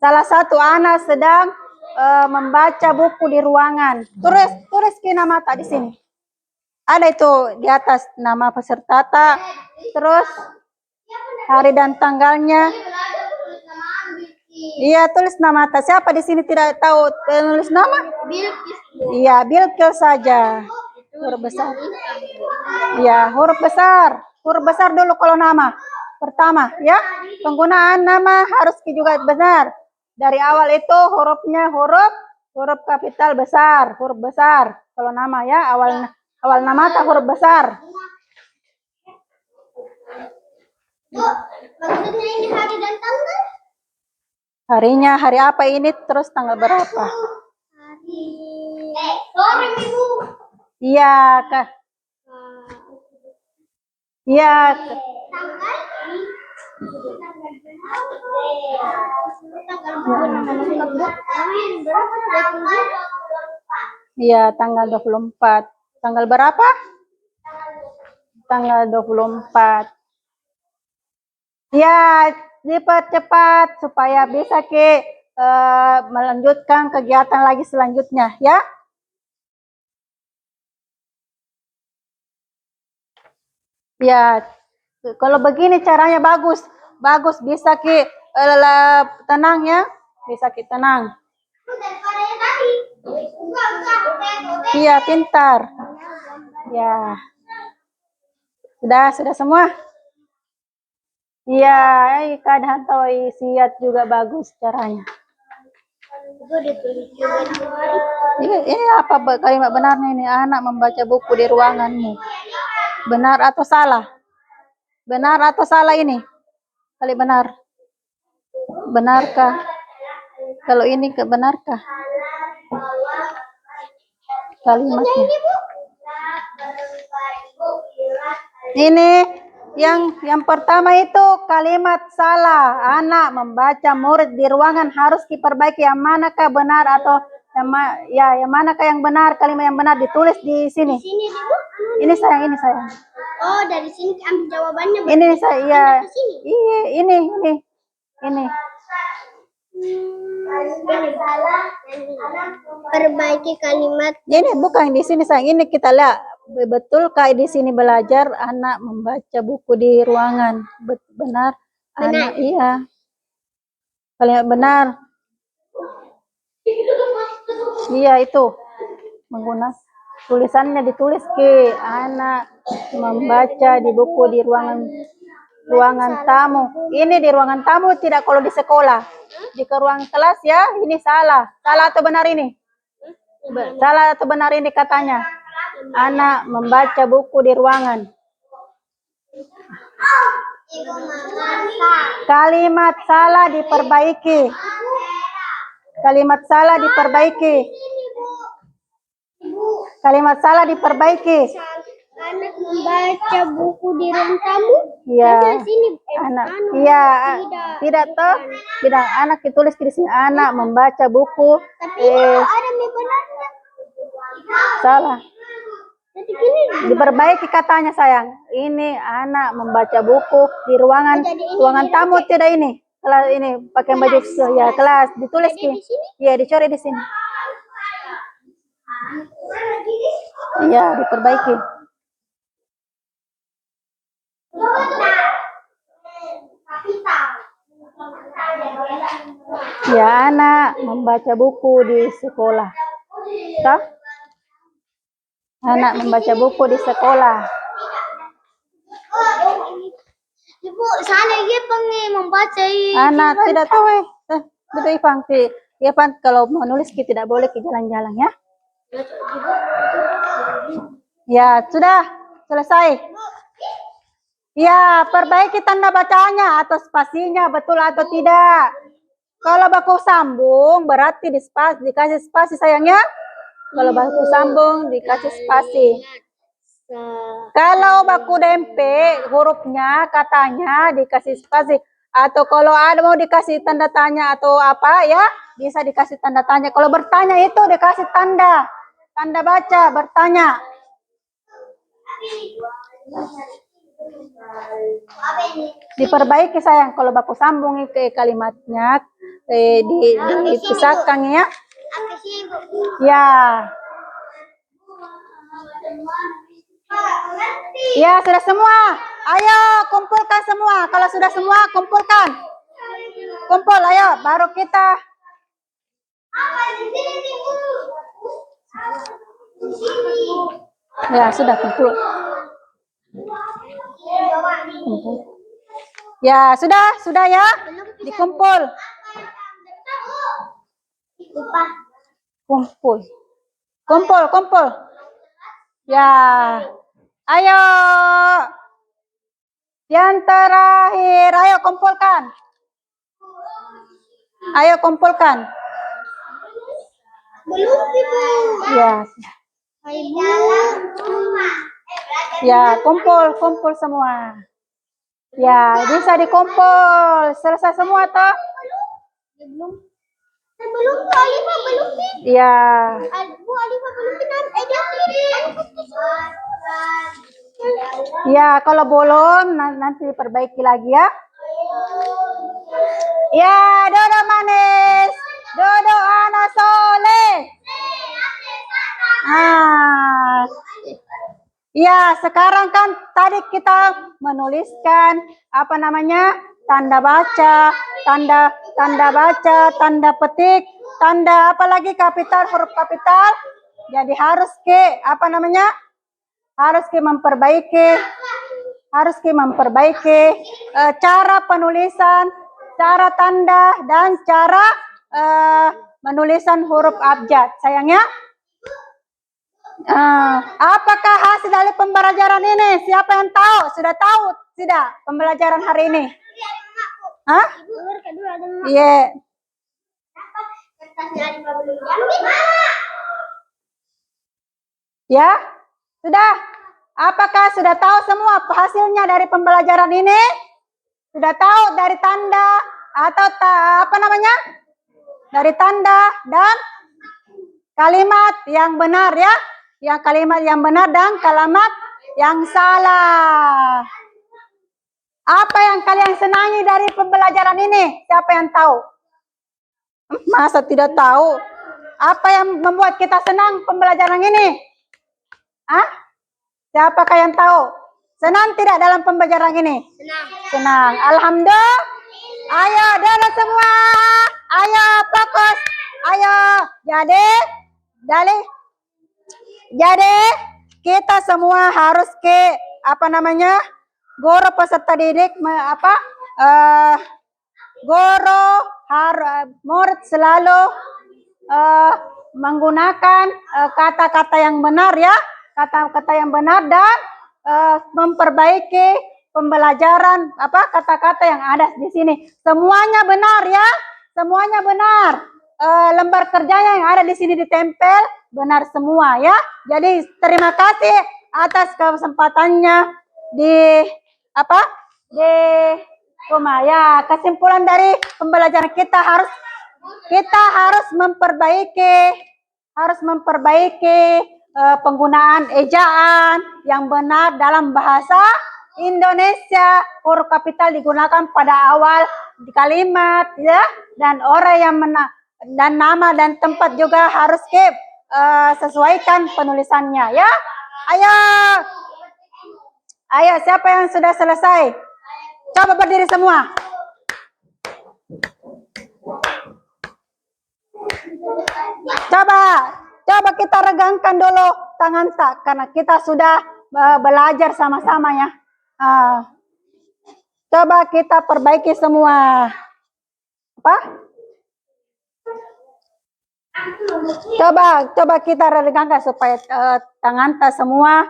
[SPEAKER 1] salah satu anak sedang membaca buku di ruangan. Tulis nama tak di sini. Ada itu di atas nama peserta tak. Terus hari dan tanggalnya. Iya, tulis nama tak. Siapa di sini tidak tahu tulis nama?
[SPEAKER 2] Bilkis.
[SPEAKER 1] Iya, Bilkis saja. Huruf besar. Iya, huruf besar. Huruf besar dulu kalau nama. Pertama, ya. Penggunaan nama harus juga benar. Dari awal itu hurufnya huruf kapital besar, huruf besar. Kalau nama ya, awal nama tak huruf besar.
[SPEAKER 2] Maksudnya ini hari dan tanggal?
[SPEAKER 1] Harinya hari apa ini, terus tanggal berapa?
[SPEAKER 2] Hari. Sore Minggu.
[SPEAKER 1] Iya, Kak. Iya.
[SPEAKER 2] Tanggal?
[SPEAKER 1] Iya, tanggal 24. Tanggal berapa? Tanggal 24. Ya, dipercepat supaya bisa melanjutkan kegiatan lagi selanjutnya ya. Ya, kalau begini caranya bagus bisa tenang ya, bisa tenang. Iya, pintar. Ya, sudah semua. Iya, kadang tahu siat juga bagus caranya. Ini apa kalimat benarnya ini? Anak membaca buku di ruanganmu. Benar atau salah? Benar atau salah ini? Kali benar. Benarkah? Kalau ini benarkah? Kalimatnya. Ini yang pertama itu kalimat salah. Anak membaca murid di ruangan harus diperbaiki. Yang manakah benar atau yang manakah yang benar? Kalimat yang benar ditulis di sini. Ini sayang.
[SPEAKER 2] Oh, dari sini ambil jawabannya.
[SPEAKER 1] Ini saya. Iya, ini.
[SPEAKER 2] Perbaiki kalimat.
[SPEAKER 1] Ini bukan di sini sayang. Ini kita lihat betul kayak di sini belajar anak membaca buku di ruangan. Benar. Anak iya. Kalimat benar. Iya itu menggunakan tulisannya ditulis anak membaca di buku di ruangan tamu. Ini di ruangan tamu, tidak kalau di sekolah. Di ruang kelas ya, ini salah. Salah atau benar ini? Salah atau benar ini katanya? Anak membaca buku di ruangan. Kalimat salah diperbaiki. Kalimat salah diperbaiki. Kalimat salah diperbaiki.
[SPEAKER 2] Anak membaca buku di ruang tamu.
[SPEAKER 1] Iya.
[SPEAKER 2] Sini,
[SPEAKER 1] Anak. Iya. Tidak toh. Tidak. Anak ditulis di sini. Anak membaca buku.
[SPEAKER 2] Tapi ada benarnya.
[SPEAKER 1] Salah.
[SPEAKER 2] Jadi gini.
[SPEAKER 1] Diperbaiki katanya sayang. Ini anak membaca buku di ruangan tamu tidak ini. Kelas ini pakai baju ya kelas ditulis di. Iya dicoret di sini. Iya diperbaiki. Ya anak membaca buku di sekolah. Toh? Anak membaca buku di sekolah.
[SPEAKER 2] Ibu, sana dia pengen membaca.
[SPEAKER 1] Anak tidak tahu betul Ipang. Ya Pan, kalau mau nulis kita tidak boleh ke jalan-jalan ya. Ya sudah selesai. Ya perbaiki tanda bacanya atau spasinya betul atau tidak. Kalau baku sambung berarti dikasih spasi sayangnya. Kalau baku sambung dikasih spasi. Kalau baku dempe hurufnya katanya dikasih spasi. Atau kalau ada mau dikasih tanda tanya atau apa ya bisa dikasih tanda tanya. Kalau bertanya itu dikasih tanda baca bertanya. Diperbaiki sayang kalau baku sambung ke kalimatnya dipisahkan ya. Ya. Ya sudah semua. Ayo kumpulkan semua. Kalau sudah semua kumpulkan. Kumpul ayo baru kita. Ya sudah kumpul. Ya sudah ya dikumpul. Kumpul. Ya, ayo. Yang terakhir, ayo kumpulkan.
[SPEAKER 2] Belum Ibu.
[SPEAKER 1] Ya. Ya, kumpul semua. Ya, bisa dikumpul. Selesai semua toh?
[SPEAKER 2] Belum. Belum Bu Alifah belum nih.
[SPEAKER 1] Ya.
[SPEAKER 2] Bu Alifah belum
[SPEAKER 1] Ya, kalau belum nanti diperbaiki lagi ya. Ya, Dodo manis. Dodo anak soleh. Ya, sekarang kan tadi kita menuliskan apa namanya? Tanda baca, tanda petik, tanda apalagi kapital, huruf kapital. Jadi harus memperbaiki cara penulisan, cara tanda dan cara menulisan huruf abjad. Sayangnya. Apakah hasil dari pembelajaran ini? Siapa yang tahu? Sudah tahu tidak pembelajaran hari ini? Hah? Iya. Ya, sudah. Apakah sudah tahu semua hasilnya dari pembelajaran ini? Sudah tahu dari tanda atau apa namanya? Dari tanda dan kalimat yang benar ya? Yang kalimat yang benar dan kalimat yang salah. Apa yang kalian senangi dari pembelajaran ini? Siapa yang tahu? Masa tidak tahu? Apa yang membuat kita senang pembelajaran ini? Siapakah yang tahu? Senang tidak dalam pembelajaran ini? Senang. Alhamdulillah. Ayo dulu semua. Ayo fokus. Ayo. Jadi kita semua harus ke apa namanya, guru peserta didik guru murid selalu menggunakan kata-kata yang benar ya, kata-kata yang benar dan memperbaiki pembelajaran kata-kata yang ada di sini. Semuanya benar ya, semuanya benar. Lembar kerjanya yang ada di sini ditempel benar semua ya. Jadi terima kasih atas kesempatannya di rumah ya. Kesimpulan dari pembelajaran kita harus memperbaiki penggunaan ejaan yang benar dalam bahasa Indonesia. Huruf kapital digunakan pada awal di kalimat ya, dan orang yang dan nama dan tempat juga harus sesuaikan penulisannya ya. Ayo siapa yang sudah selesai? Coba berdiri semua. Coba kita regangkan dulu tangan karena kita sudah belajar sama-sama ya. Coba kita perbaiki semua. Coba kita regangkan supaya tangan semua.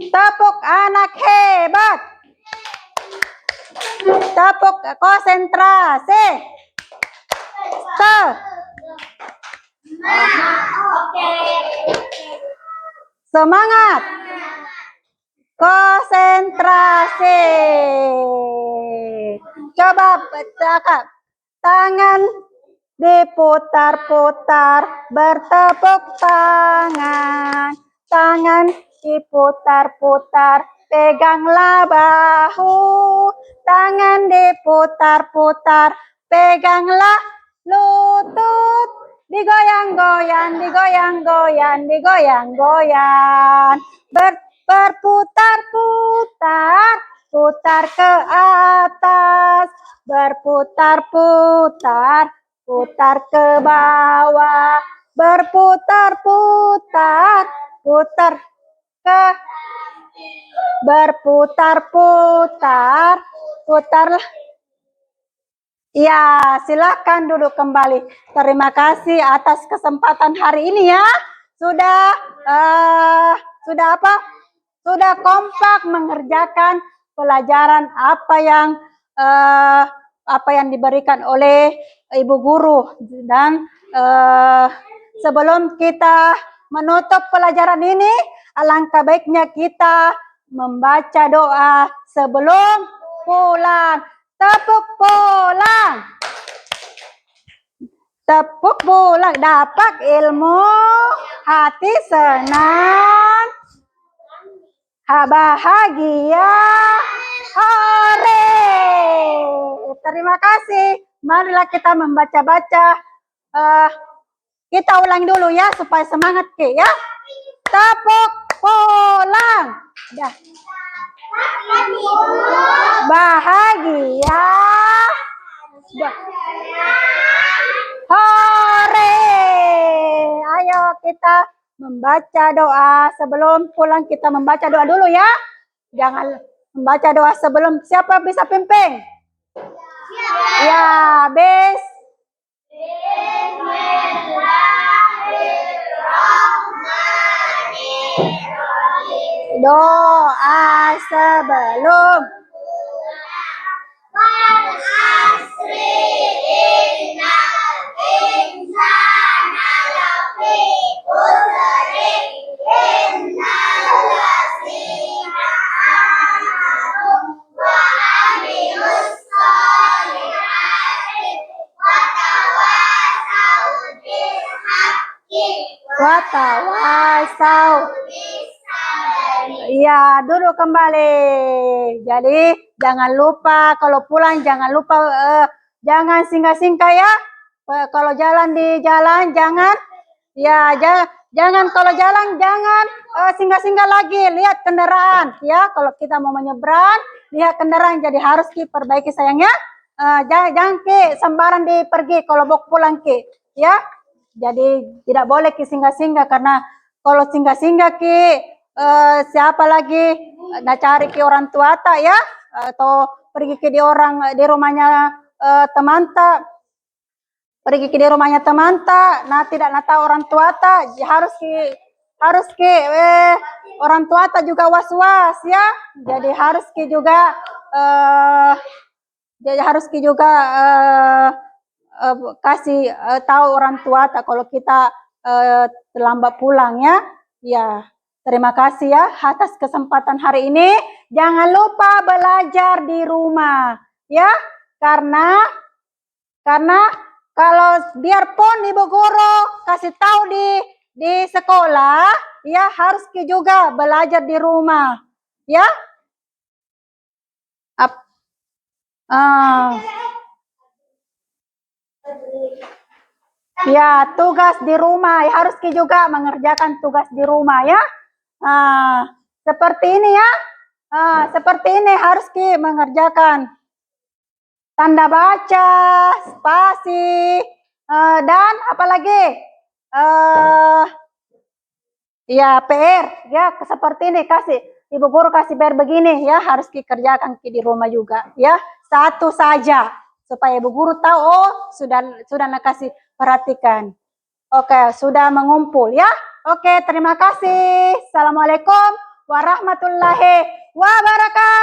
[SPEAKER 1] Tepuk anak hebat. Tepuk konsentrasi. Semangat. Konsentrasi. Coba tangan diputar-putar, bertepuk tangan. Tangan diputar-putar, peganglah bahu. Tangan diputar-putar, peganglah lutut. Digoyang-goyang, digoyang-goyang, digoyang-goyang. Berputar-putar, putar ke atas. Berputar-putar, putar ke bawah. Berputar-putar, putar ke berputar-putar, putarlah. Ya, silakan duduk kembali. Terima kasih atas kesempatan hari ini ya. Sudah kompak mengerjakan pelajaran apa yang diberikan oleh Ibu Guru. Dan sebelum kita menutup pelajaran ini, alangkah baiknya kita membaca doa sebelum pulang. Tepuk pulang. Tepuk pulang. Dapat ilmu, hati senang, bahagia. Hore. Terima kasih. Marilah kita membaca-baca. Kita ulang dulu ya supaya semangat ya. Tepuk pulang. Dah. Bahagia. Hore. Ayo kita membaca doa sebelum pulang. Kita membaca doa dulu ya. Jangan membaca doa sebelum. Siapa bisa pimpin? Ya, doa sebelum watawasau. Ya, duduk kembali. Jadi jangan lupa kalau pulang jangan lupa jangan singgah-singgah ya. Kalau jalan di jalan jangan jangan kalau jalan jangan singgah-singgah lagi. Lihat kendaraan ya. Kalau kita mau menyeberang lihat kendaraan, jadi harus diperbaiki sayangnya. Jangan sembarang pergi kalau mau pulang ya. Jadi tidak boleh ki singgah-singgah, karena kalau singgah-singgah ki siapa lagi nak cari ki orang tua tak ya, atau pergi ke di rumahnya teman tak, pergi ke di rumahnya teman tak, nah tidak nak tahu orang tua tak, harus ki orang tua tak juga was-was ya, jadi harus ki juga kasih tahu orang tua tak kalau kita terlambat pulang ya. Ya, terima kasih ya atas kesempatan hari ini. Jangan lupa belajar di rumah ya, karena kalau biarpun ibu guru kasih tahu di sekolah, ya harus juga belajar di rumah, ya. Ya, tugas di rumah harus juga mengerjakan tugas di rumah ya. Seperti ini ya. Seperti ini harus mengerjakan tanda baca, spasi, dan apalagi ya PR ya, seperti ini kasih ibu guru kasih PR begini ya, harus dikerjakan di rumah juga ya, satu saja supaya ibu guru tahu oh sudah nak kasih perhatikan. Oke, sudah mengumpul ya. Oke, terima kasih. Assalamualaikum warahmatullahi wabarakatuh.